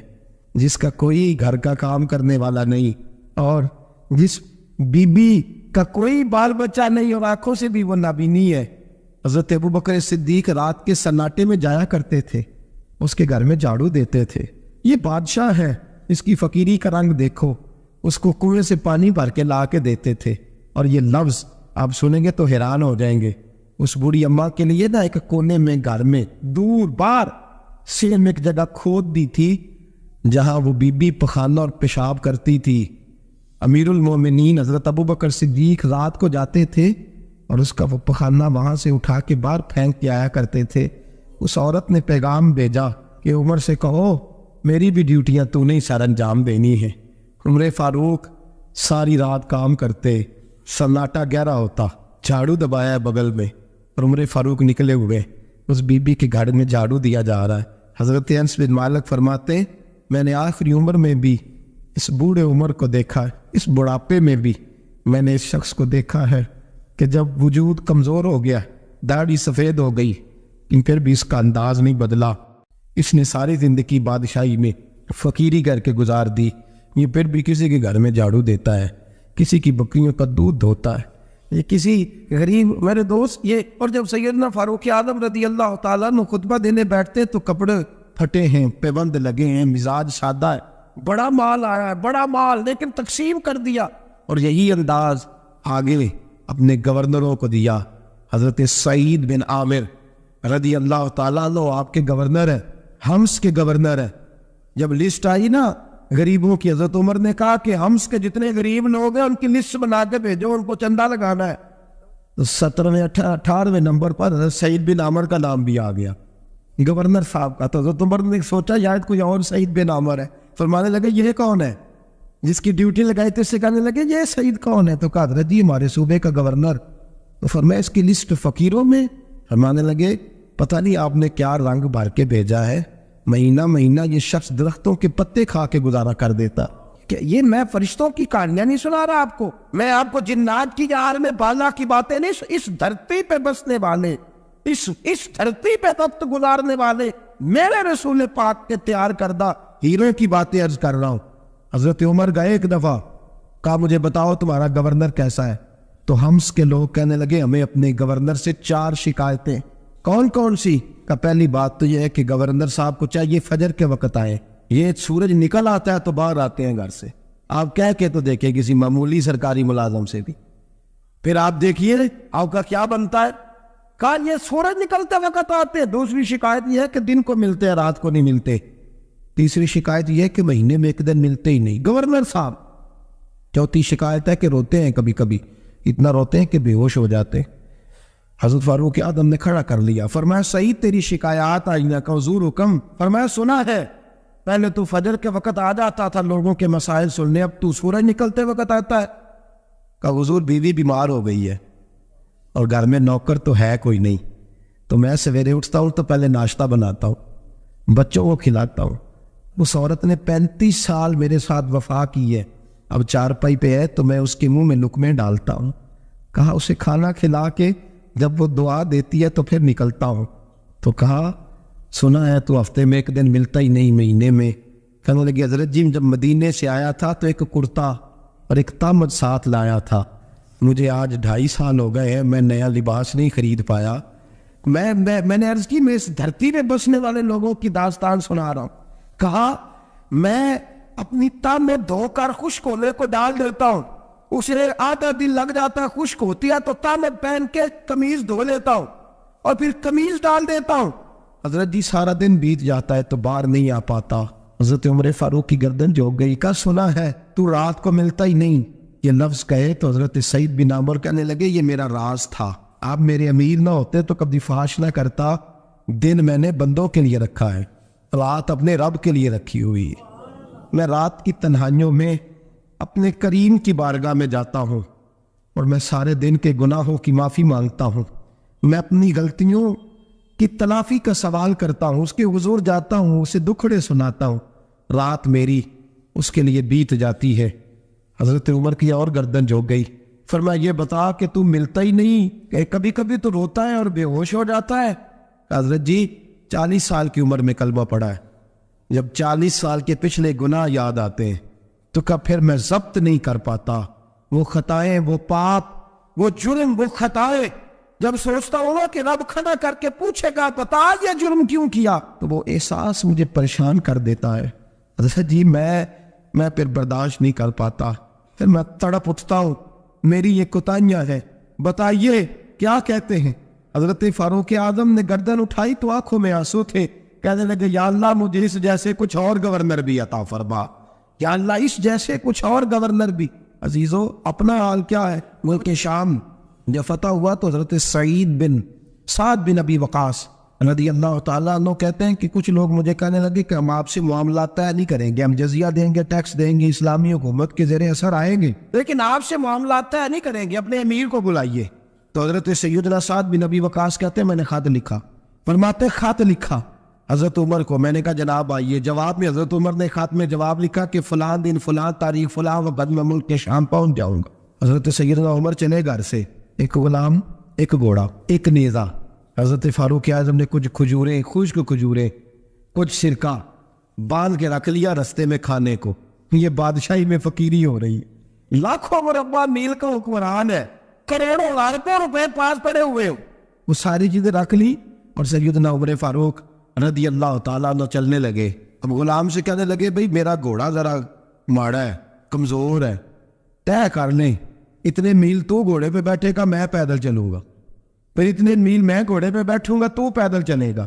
جس کا کوئی گھر کا کام کرنے والا نہیں، اور جس بی بی کا کوئی بال بچہ نہیں، اور آنکھوں سے بھی وہ نابینی ہے۔ حضرت ابو بکر صدیق رات کے سناٹے میں جایا کرتے تھے، اس کے گھر میں جھاڑو دیتے تھے، یہ بادشاہ ہے، اس کی فقیری کا رنگ دیکھو، اس کو کنویں سے پانی بھر کے لا کے دیتے تھے، اور یہ لفظ آپ سنیں گے تو حیران ہو جائیں گے۔ اس بوڑھی اماں کے لیے نا ایک کونے میں گھر میں دور بار سینے میں ایک جگہ کھود دی تھی جہاں وہ بی بی پخانہ اور پیشاب کرتی تھی۔ امیر المومنین حضرت ابو بکر صدیق رات کو جاتے تھے اور اس کا وہ پخانہ وہاں سے اٹھا کے باہر پھینک کے آیا کرتے تھے۔ اس عورت نے پیغام بھیجا کہ عمر سے کہو میری بھی ڈیوٹیاں تو نہیں سر انجام دینی ہے۔ عمر فاروق ساری رات کام کرتے، سناٹا گہرا ہوتا، جھاڑو دبایا ہے بغل میں، اور عمر فاروق نکلے ہوئے اس بی بی کے گھر میں جھاڑو دیا جا رہا ہے۔ حضرت انس بن مالک فرماتے میں نے آخری عمر میں بھی اس بوڑھے عمر کو دیکھا ہے، اس بڑھاپے میں بھی میں نے اس شخص کو دیکھا ہے کہ جب وجود کمزور ہو گیا، داڑھی سفید ہو گئی، لیکن پھر بھی اس کا انداز نہیں بدلا۔ اس نے ساری زندگی بادشاہی میں فقیری کر کے گزار دی، یہ پھر بھی کسی کے گھر میں جھاڑو دیتا ہے، کسی کی بکریوں کا دودھ دھوتا ہے، یہ کسی غریب میرے دوست یہ۔ اور جب سیدنا فاروق اعظم رضی اللہ تعالیٰ عنہ خطبہ دینے بیٹھتے تو کپڑے پھٹے ہیں، پیبند لگے ہیں، مزاج سادہ ہے، بڑا مال آیا ہے، بڑا مال، لیکن تقسیم کر دیا، اور یہی انداز آگے اپنے گورنروں کو دیا۔ حضرت سعید بن عامر رضی اللہ تعالیٰ عنہ آپ کے گورنر ہیں، حمص کے گورنر ہیں۔ جب لسٹ آئی نا غریبوں کی، حضرت عمر نے کہا کہ حمص کے جتنے غریب لوگ ہیں ان کی لسٹ بنا کے بھیجو، ان کو چندہ لگانا ہے۔ تو 17ویں 18ویں نمبر پر حضرت سعید بن عامر کا نام بھی آ گیا، گورنر صاحب کا۔ تو حضرت عمر نے سوچا شاید کوئی اور سعید بن عامر ہے، فرمانے لگے یہ کون ہے جس کی ڈیوٹی لگائی تھی؟ اس سے کہنے لگے یہ سعید کون ہے؟ تو کہا حضرت جی ہمارے صوبے کا گورنر۔ تو فرمایا اس کی لسٹ فقیروں میں؟ فرمانے لگے پتہ نہیں آپ نے کیا رنگ بھر کے بھیجا ہے، مہینہ مہینہ یہ شخص درختوں کے پتے کھا کے گزارا کر دیتا۔ کہ یہ میں فرشتوں کی کہانیاں نہیں سنا رہا آپ کو، میں آپ کو جنات کی جہار میں بالا کی باتیں نہیں، اس دھرتی پہ بسنے والے، اس دھرتی پہ وقت گزارنے والے میرے رسول پاک کے تیار کردہ ہیروں کی باتیں عرض کر رہا ہوں۔ حضرت عمر گئے ایک دفعہ، کہا مجھے بتاؤ تمہارا گورنر کیسا ہے؟ تو حمص کے لوگ کہنے لگے ہمیں اپنے گورنر سے 4 شکایتیں۔ کون کون سی؟ کہ پہلی بات تو یہ ہے کہ گورنر صاحب کو چاہیے فجر کے وقت آئے، یہ سورج نکل آتا ہے تو باہر آتے ہیں گھر سے، آپ کہہ کے تو دیکھیں کسی معمولی سرکاری ملازم سے بھی، پھر آپ دیکھیے آپ کا کیا بنتا ہے۔ کہا یہ سورج نکلتے وقت آتے ہیں۔ دوسری شکایت یہ ہے کہ دن کو ملتے ہیں رات کو نہیں ملتے۔ تیسری شکایت یہ ہے کہ مہینے میں ایک دن ملتے ہی نہیں گورنر صاحب۔ چوتھی شکایت ہے کہ روتے ہیں، کبھی کبھی اتنا روتے ہیں کہ بے ہوش ہو جاتے ہیں۔ حضرت فاروق اعظم نے کھڑا کر لیا، فرمایا سعید تیری شکایات آئی نہ کہ حضور حکم۔ فرمایا سنا ہے، پہلے تو فجر کے وقت آ جاتا تھا لوگوں کے مسائل سننے، اب تو سورج نکلتے وقت آتا ہے۔ کہ حضور بیوی بیمار ہو گئی ہے اور گھر میں نوکر تو ہے کوئی نہیں، تو میں سویرے اٹھتا ہوں تو پہلے ناشتہ بناتا ہوں، بچوں کو کھلاتا ہوں۔ اس عورت نے 35 سال میرے ساتھ وفا کی ہے، اب چارپائی پہ ہے تو میں اس کے منہ میں لقمے ڈالتا ہوں۔ کہا اسے کھانا کھلا کے جب وہ دعا دیتی ہے تو پھر نکلتا ہوں۔ تو کہا سنا ہے تو ہفتے میں ایک دن ملتا ہی نہیں، مہینے میں۔ کہنے لگی حضرت جی جب مدینے سے آیا تھا تو ایک کرتا اور ایک تامد ساتھ لایا تھا، مجھے آج 2.5 سال ہو گئے ہیں، میں نیا لباس نہیں خرید پایا۔ میں نے عرض کی میں اس دھرتی میں بسنے والے لوگوں کی داستان سنا رہا ہوں۔ کہا میں اپنی تہ میں دھو کر خشک ہونے کو ڈال دیتا ہوں، اسے آدھا دن لگ جاتا ہے، خشک ہوتی ہے تو تہ میں پہن کے قمیض دھو لیتا ہوں اور پھر قمیض ڈال دیتا ہوں۔ حضرت جی سارا دن بیت جاتا ہے تو باہر نہیں آ پاتا۔ حضرت عمر فاروق کی گردن جھک گئی، کا سنا ہے تو رات کو ملتا ہی نہیں، یہ لفظ کہے تو حضرت سعید بن عامر کہنے لگے یہ میرا راز تھا، آپ میرے امیر نہ ہوتے تو کبھی فحش نہ کرتا، دن میں نے بندوں کے لیے رکھا ہے، رات اپنے رب کے لیے رکھی ہوئی ہے۔ میں رات کی تنہائیوں میں اپنے کریم کی بارگاہ میں جاتا ہوں اور میں سارے دن کے گناہوں کی معافی مانگتا ہوں، میں اپنی غلطیوں کی تلافی کا سوال کرتا ہوں، اس کے حضور جاتا ہوں، اسے دکھڑے سناتا ہوں، رات میری اس کے لیے بیت جاتی ہے۔ حضرت عمر کی اور گردن جھک گئی، فرمایا یہ بتا کہ تو ملتا ہی نہیں، کہ کبھی کبھی تو روتا ہے اور بے ہوش ہو جاتا ہے۔ حضرت جی 40 سال کی عمر میں کلمہ پڑھا ہے، جب 40 سال کے پچھلے گناہ یاد آتے ہیں تو کب پھر میں ضبط نہیں کر پاتا، وہ خطائیں، وہ پاپ، وہ جرم، وہ خطائیں جب سوچتا ہوں کہ رب کھڑا کر کے پوچھے گا بتا یہ جرم کیوں کیا، تو وہ احساس مجھے پریشان کر دیتا ہے۔ حضرت جی میں پھر برداشت نہیں کر پاتا، پھر میں تڑپ اٹھتا ہوں، میری یہ کوتاہیاں ہیں، بتائیے کیا کہتے ہیں۔ حضرت فاروق اعظم نے گردن اٹھائی تو آنکھوں میں آنسو تھے، کہنے لگے یا اللہ مجھے اس جیسے کچھ اور گورنر بھی عطا فرما، یا اللہ اس جیسے کچھ اور گورنر بھی۔ عزیزو اپنا حال کیا ہے؟ ملک شام جب فتح ہوا تو حضرت سعد بن ابی وقاص رضی اللہ تعالیٰ عنہ کہتے ہیں کہ کچھ لوگ مجھے کہنے لگے کہ ہم آپ سے معاملات طے نہیں کریں گے، ہم جزیہ دیں گے، ٹیکس دیں گے، اسلامی حکومت کے زیر اثر آئیں گے، لیکن آپ سے معاملات طے نہیں کریں گے، اپنے امیر کو بلائیے۔ تو حضرت سیدنا سعد بن ابی وقاص کہتے ہیں میں نے خط لکھا، فرماتے خط لکھا، حضرت عمر کو. میں نے کہا جناب آئیے. جواب میں حضرت عمر نے خط میں جواب لکھا کہ فلاں دن فلاں تاریخ فلاں وقت میں ملک کے شام پہنچ جاؤں گا. حضرت سیدنا عمر چلے گھر سے, ایک غلام, ایک گھوڑا, ایک نیزہ. حضرت فاروق اعظم نے کچھ کھجوریں, خشک کھجوریں, کچھ سرکہ باندھ کے رکھ لیا رستے میں کھانے کو. یہ بادشاہی میں فقیری ہو رہی ہے. لاکھوں مربع میل کا حکمران ہے, کروڑوں لاکھوں روپے پاس پڑے ہوئے ہو. وہ ساری چیزیں رکھ لی اور سیدنا عمر فاروق رضی اللہ تعالیٰ عنہ چلنے لگے. اب غلام سے کہنے لگے بھئی میرا گھوڑا ذرا ماڑا ہے, کمزور ہے, طے کر لیں اتنے میل تو گھوڑے پہ بیٹھے گا, میں پیدل چلوں گا. پھر اتنے میل میں گھوڑے پہ بیٹھوں گا, تو پیدل چلے گا.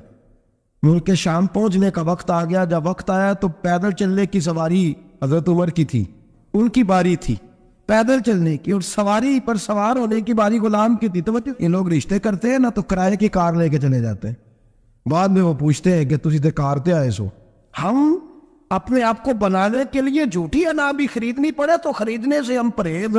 ملک کے شام پہنچنے کا وقت آ گیا. جب وقت آیا تو پیدل چلنے کی سواری حضرت عمر کی تھی, ان کی باری تھی پیدل چلنے کی, اور سواری پر سوار ہونے کی باری غلام کی تھی. تو یہ لوگ رشتے کرتے ہیں نا تو کرائے کی کار لے کے چلے جاتے ہیں. بعد میں وہ پوچھتے ہیں کہ تجھے تے کار تے آئے سو. ہم اپنے آپ کو بنانے کے لیے جھوٹی اناج بھی خریدنی پڑے تو خریدنے سے ہم پرہیز.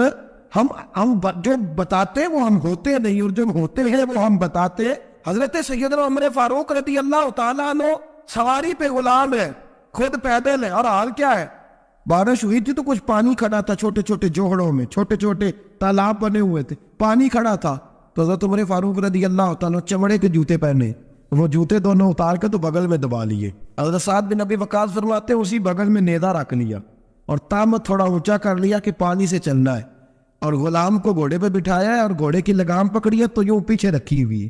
ہم جو بتاتے ہیں وہ ہم ہوتے نہیں, اور جو ہوتے ہیں وہ ہم بتاتے ہیں. حضرت سیدنا عمر فاروق رضی اللہ تعالیٰ عنہ سواری پہ غلام ہے, خود پیدل ہے, اور حال کیا ہے, بارش ہوئی تھی تو کچھ پانی کھڑا تھا چھوٹے چھوٹے جوہڑوں میں, چھوٹے چھوٹے تالاب بنے ہوئے تھے, پانی کھڑا تھا. تو حضرت عمر فاروق رضی اللہ تعالیٰ چمڑے کے جوتے پہنے, وہ جوتے دونوں اتار کے تو بغل میں دبا لیے. حضرت سعد بن ابی وقاص فرماتے ہیں اسی بغل میں نیزہ رکھ لیا اور تامت تھوڑا اونچا کر لیا کہ پانی سے چلنا ہے, اور غلام کو گھوڑے پہ بٹھایا ہے اور گھوڑے کی لگام پکڑی ہے تو یوں پیچھے رکھی ہوئی ہے.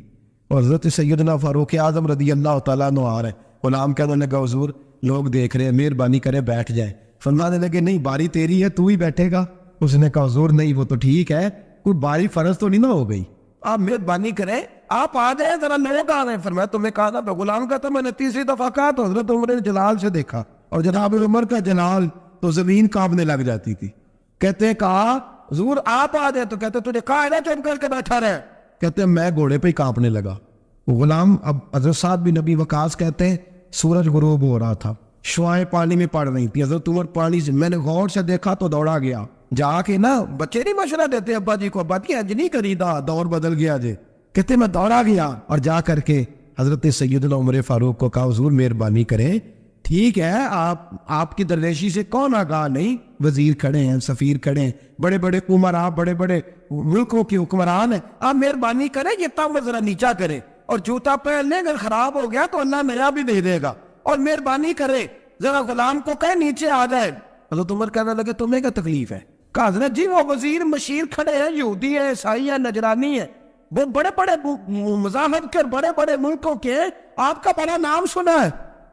اور حضرت سیدنا فاروق اعظم رضی اللہ تعالیٰ عنہ آ رہے ہیں. غلام کہنے لگا حضور لوگ دیکھ رہے ہیں, مہربانی کرے بیٹھ جائے. فرمانے لگے نہیں باری تیری ہے, تو ہی بیٹھے گا. اس نے کہا حضور نہیں وہ تو ٹھیک ہے, کوئی باری فرض تو نہیں نہ ہو گئی, آپ مہربانی کریں آپ آ جائیں, ذرا لوگ آ رہے ہیں. فرمایا تمہیں کہا تھا, غلام کا تھا, میں نے تیسری دفعہ کہا تو حضرت عمر نے جلال سے دیکھا, اور جناب عمر کا جلال تو زمین کانپنے لگ جاتی تھی. کہتے ہیں کہا حضور آپ آ جائیں, تو کہتے تجھے کہا ہے نا چپ کر کے بیٹھا رہے. کہتے ہیں میں گھوڑے پہ ہی کانپنے لگا. غلام اب حضرت سعد بن ابی وقاص کہتے ہیں سورج غروب ہو رہا تھا, شعائیں پانی میں پڑ رہی تھی. حضرت عمر پانی سے, میں نے غور سے دیکھا تو دوڑا گیا. جا کے نا بچے نہیں مشورہ دیتے ابا جی کو, ابا جی اج نہیں کری دا, دور بدل گیا جے. کہتے میں دوڑا گیا اور جا کر کے حضرت سیدنا عمر فاروق کو کہا حضور مہربانی کریں, ٹھیک ہے آپ کی درویشی سے کون آگاہ نہیں, وزیر کھڑے ہیں, سفیر کھڑے ہیں, بڑے بڑے عمراء, بڑے بڑے ملکوں کے حکمران ہیں, آپ مہربانی کریں یہ تام ذرا نیچا کریں, اور جوتا پہن لیں, اگر خراب ہو گیا تو اللہ نیا بھی دے دے گا, اور مہربانی کرے ذرا غلام کو کہیں نیچے آ جائے. حضرت عمر کہنے لگے تمہیں کیا تکلیف ہے؟ کہا حضرت جی وہ وزیر مشیر کھڑے ہیں, یہودی ہیں, عیسائی ہیں, نجرانی ہیں, وہ بڑے بڑے مزاحمت کے بڑے بڑے ملکوں کے, آپ کا بڑا نام سنا ہے.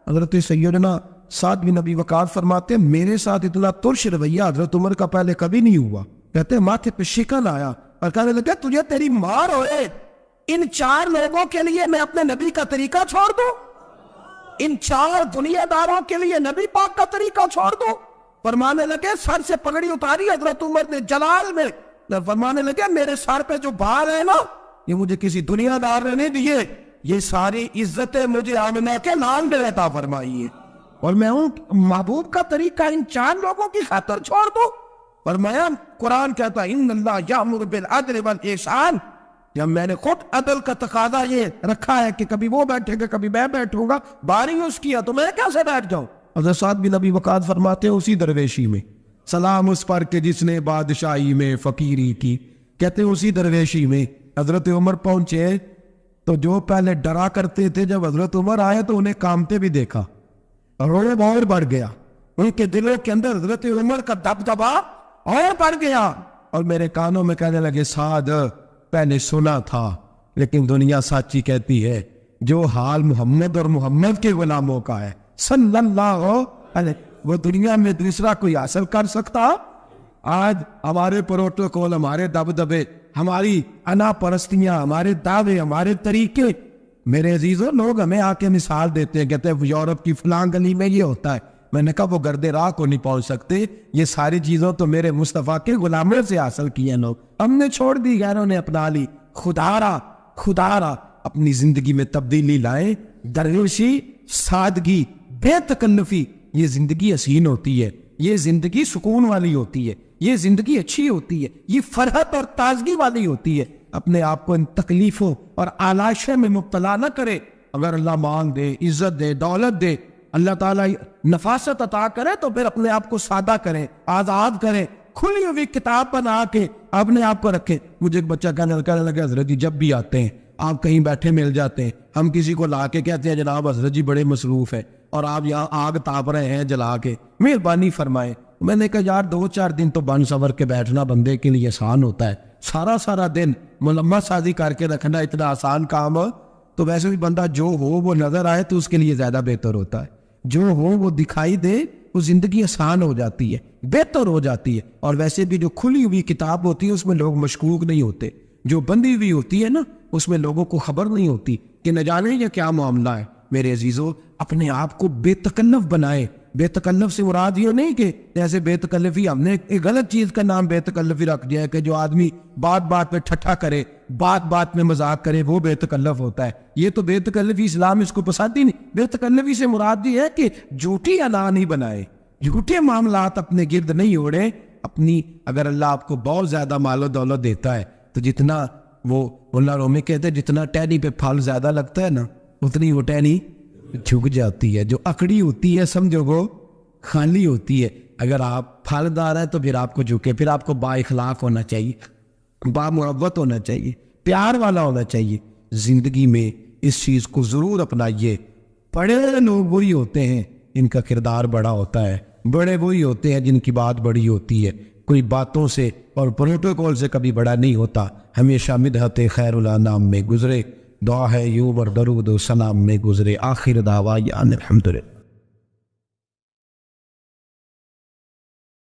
حضرت سیدنا سعد بن ابی وقاص فرماتے ہیں میرے ساتھ اتنا ترش رویہ حضرت عمر کا پہلے کبھی نہیں ہوا. کہتے ہیں ماتھے پہ شکن آیا اور کہنے لگا تجھے تیری مار ہوئے, ان 4 لوگوں کے لیے میں اپنے نبی کا طریقہ چھوڑ دوں, ان 4 دنیا داروں کے لیے نبی پاک کا طریقہ چھوڑ دوں. فرمانے لگے سر سے پگڑی اتاری حضرت عمر نے جلال میں, فرمانے لگے میرے سر پہ جو بار ہے نا یہ مجھے کسی دنیا دار نے نہیں دیے, یہ ساری عزتیں مجھے آمنہ کے نام پہ عطا فرمائی ہے, اور میں ہوں محبوب کا طریقہ ان 4 لوگوں کی خاطر چھوڑ دوں. فرمایا قرآن کہتا ہے ان اللہ یامر بالعدل والاحسان, جب میں نے خود عدل کا تقاضا یہ رکھا ہے کہ کبھی وہ بیٹھے گا کبھی میں بیٹھوں گا, باری اس کیا تو میں کیسے بیٹھ جاؤں. حضرت سعد بن ابی وقاص فرماتے ہیں اسی درویشی میں سلام اس پر کہ جس نے بادشاہی میں فقیری کی. کہتے ہیں اسی درویشی میں حضرت عمر پہنچے تو جو پہلے ڈرا کرتے تھے جب حضرت عمر آئے تو انہیں کامتے بھی دیکھا, روب اور بڑھ گیا, ان کے دلوں کے اندر حضرت عمر کا دبدبا اور بڑھ گیا, اور میرے کانوں میں کہنے لگے سعد پہلے سنا تھا لیکن دنیا سچی کہتی ہے, جو حال محمد اور محمد کے غلاموں کا ہے صلی اللہ علیہ وہ دنیا میں دوسرا کوئی حاصل کر سکتا. آج ہمارے پروٹوکول, ہمارے دبدبے, ہماری انا پرستیاں, ہمارے دعوے, ہمارے طریقے, میرے عزیزوں لوگ ہمیں آ کے مثال دیتے ہیں, کہتے ہیں یورپ کی فلاں گلی میں یہ ہوتا ہے. میں نے کہا وہ گرد راہ کو نہیں پہنچ سکتے, یہ ساری چیزوں تو میرے مصطفیٰ کے غلاموں سے حاصل کی ہیں لوگ, ہم نے چھوڑ دی, غیروں نے اپنا لی. خدا را اپنی زندگی میں تبدیلی لائیں. درویشی, سادگی, بے تکلفی, یہ زندگی حسین ہوتی ہے, یہ زندگی سکون والی ہوتی ہے, یہ زندگی اچھی ہوتی ہے, یہ فرحت اور تازگی والی ہوتی ہے. اپنے آپ کو ان تکلیفوں اور آلائشوں میں مبتلا نہ کرے. اگر اللہ مال دے، عزت دے، دولت دے، اللہ تعالیٰ نفاست عطا کرے تو پھر اپنے آپ کو سادہ کریں، آزاد کریں، کھلی ہوئی کتاب بنا کے اپنے آپ کو رکھیں۔ مجھے ایک بچہ کہنے لگا حضرت جی جب بھی آتے ہیں آپ کہیں بیٹھے مل جاتے ہیں، ہم کسی کو لا کے کہتے ہیں جناب حضرت جی بڑے مصروف ہیں اور آپ یہاں آگ تاپ رہے ہیں جلا کے، مہربانی فرمائیں۔ میں نے کہا یار 2-4 دن تو بن سور کے بیٹھنا بندے کے لیے آسان ہوتا ہے، سارا دن ملمت سازی کر کے رکھنا اتنا آسان کام ہو تو ویسے بھی بندہ جو ہو وہ نظر آئے تو اس کے لیے زیادہ بہتر ہوتا ہے، جو ہو وہ دکھائی دے، وہ زندگی آسان ہو جاتی ہے، بہتر ہو جاتی ہے۔ اور ویسے بھی جو کھلی ہوئی کتاب ہوتی ہے اس میں لوگ مشکوک نہیں ہوتے، جو بندی ہوئی ہوتی ہے نا اس میں لوگوں کو خبر نہیں ہوتی کہ نہ جانے یہ کیا معاملہ ہے۔ میرے عزیزو اپنے آپ کو بے تکلف بنائے۔ بے تکلف سے مراد یہ نہیں کہ جیسے بے تکلفی ہم نے ایک غلط چیز کا نام بے تکلفی رکھ دیا ہے کہ جو آدمی بات پہ ٹھٹھا کرے، بات میں مذاق کرے، وہ بے تکلف ہوتا ہے۔ یہ تو بے تکلفی اسلام اس کو پسند ہی نہیں۔ بے تکلفی سے مراد یہ ہے کہ جھوٹی انا نہیں بنائے، جھوٹے معاملات اپنے گرد نہیں اوڑے۔ اپنی اگر اللہ آپ کو بہت زیادہ مال و دولت دیتا ہے تو جتنا وہ مولا رومی کہتے ہیں جتنا ٹہنی پہ پھل زیادہ لگتا ہے نا اتنی وہ ٹہنی جھک جاتی ہے۔ جو اکڑی ہوتی ہے سمجھو وہ خالی ہوتی ہے۔ اگر آپ پھلدار ہیں تو پھر آپ کو جھکے، پھر آپ کو با اخلاق ہونا چاہیے، با محبت ہونا چاہیے، پیار والا ہونا چاہیے۔ زندگی میں اس چیز کو ضرور اپنائیے۔ بڑے لوگ وہی ہوتے ہیں ان کا کردار بڑا ہوتا ہے، بڑے وہی ہوتے ہیں جن کی بات بڑی ہوتی ہے۔ کوئی باتوں سے اور پروٹوکول سے کبھی بڑا نہیں ہوتا، ہمیشہ مدحت خیر الانام میں گزرے۔ دعا ہے یوں اور درود و سلام میں گزرے۔ آخر دعویٰ الحمدللہ۔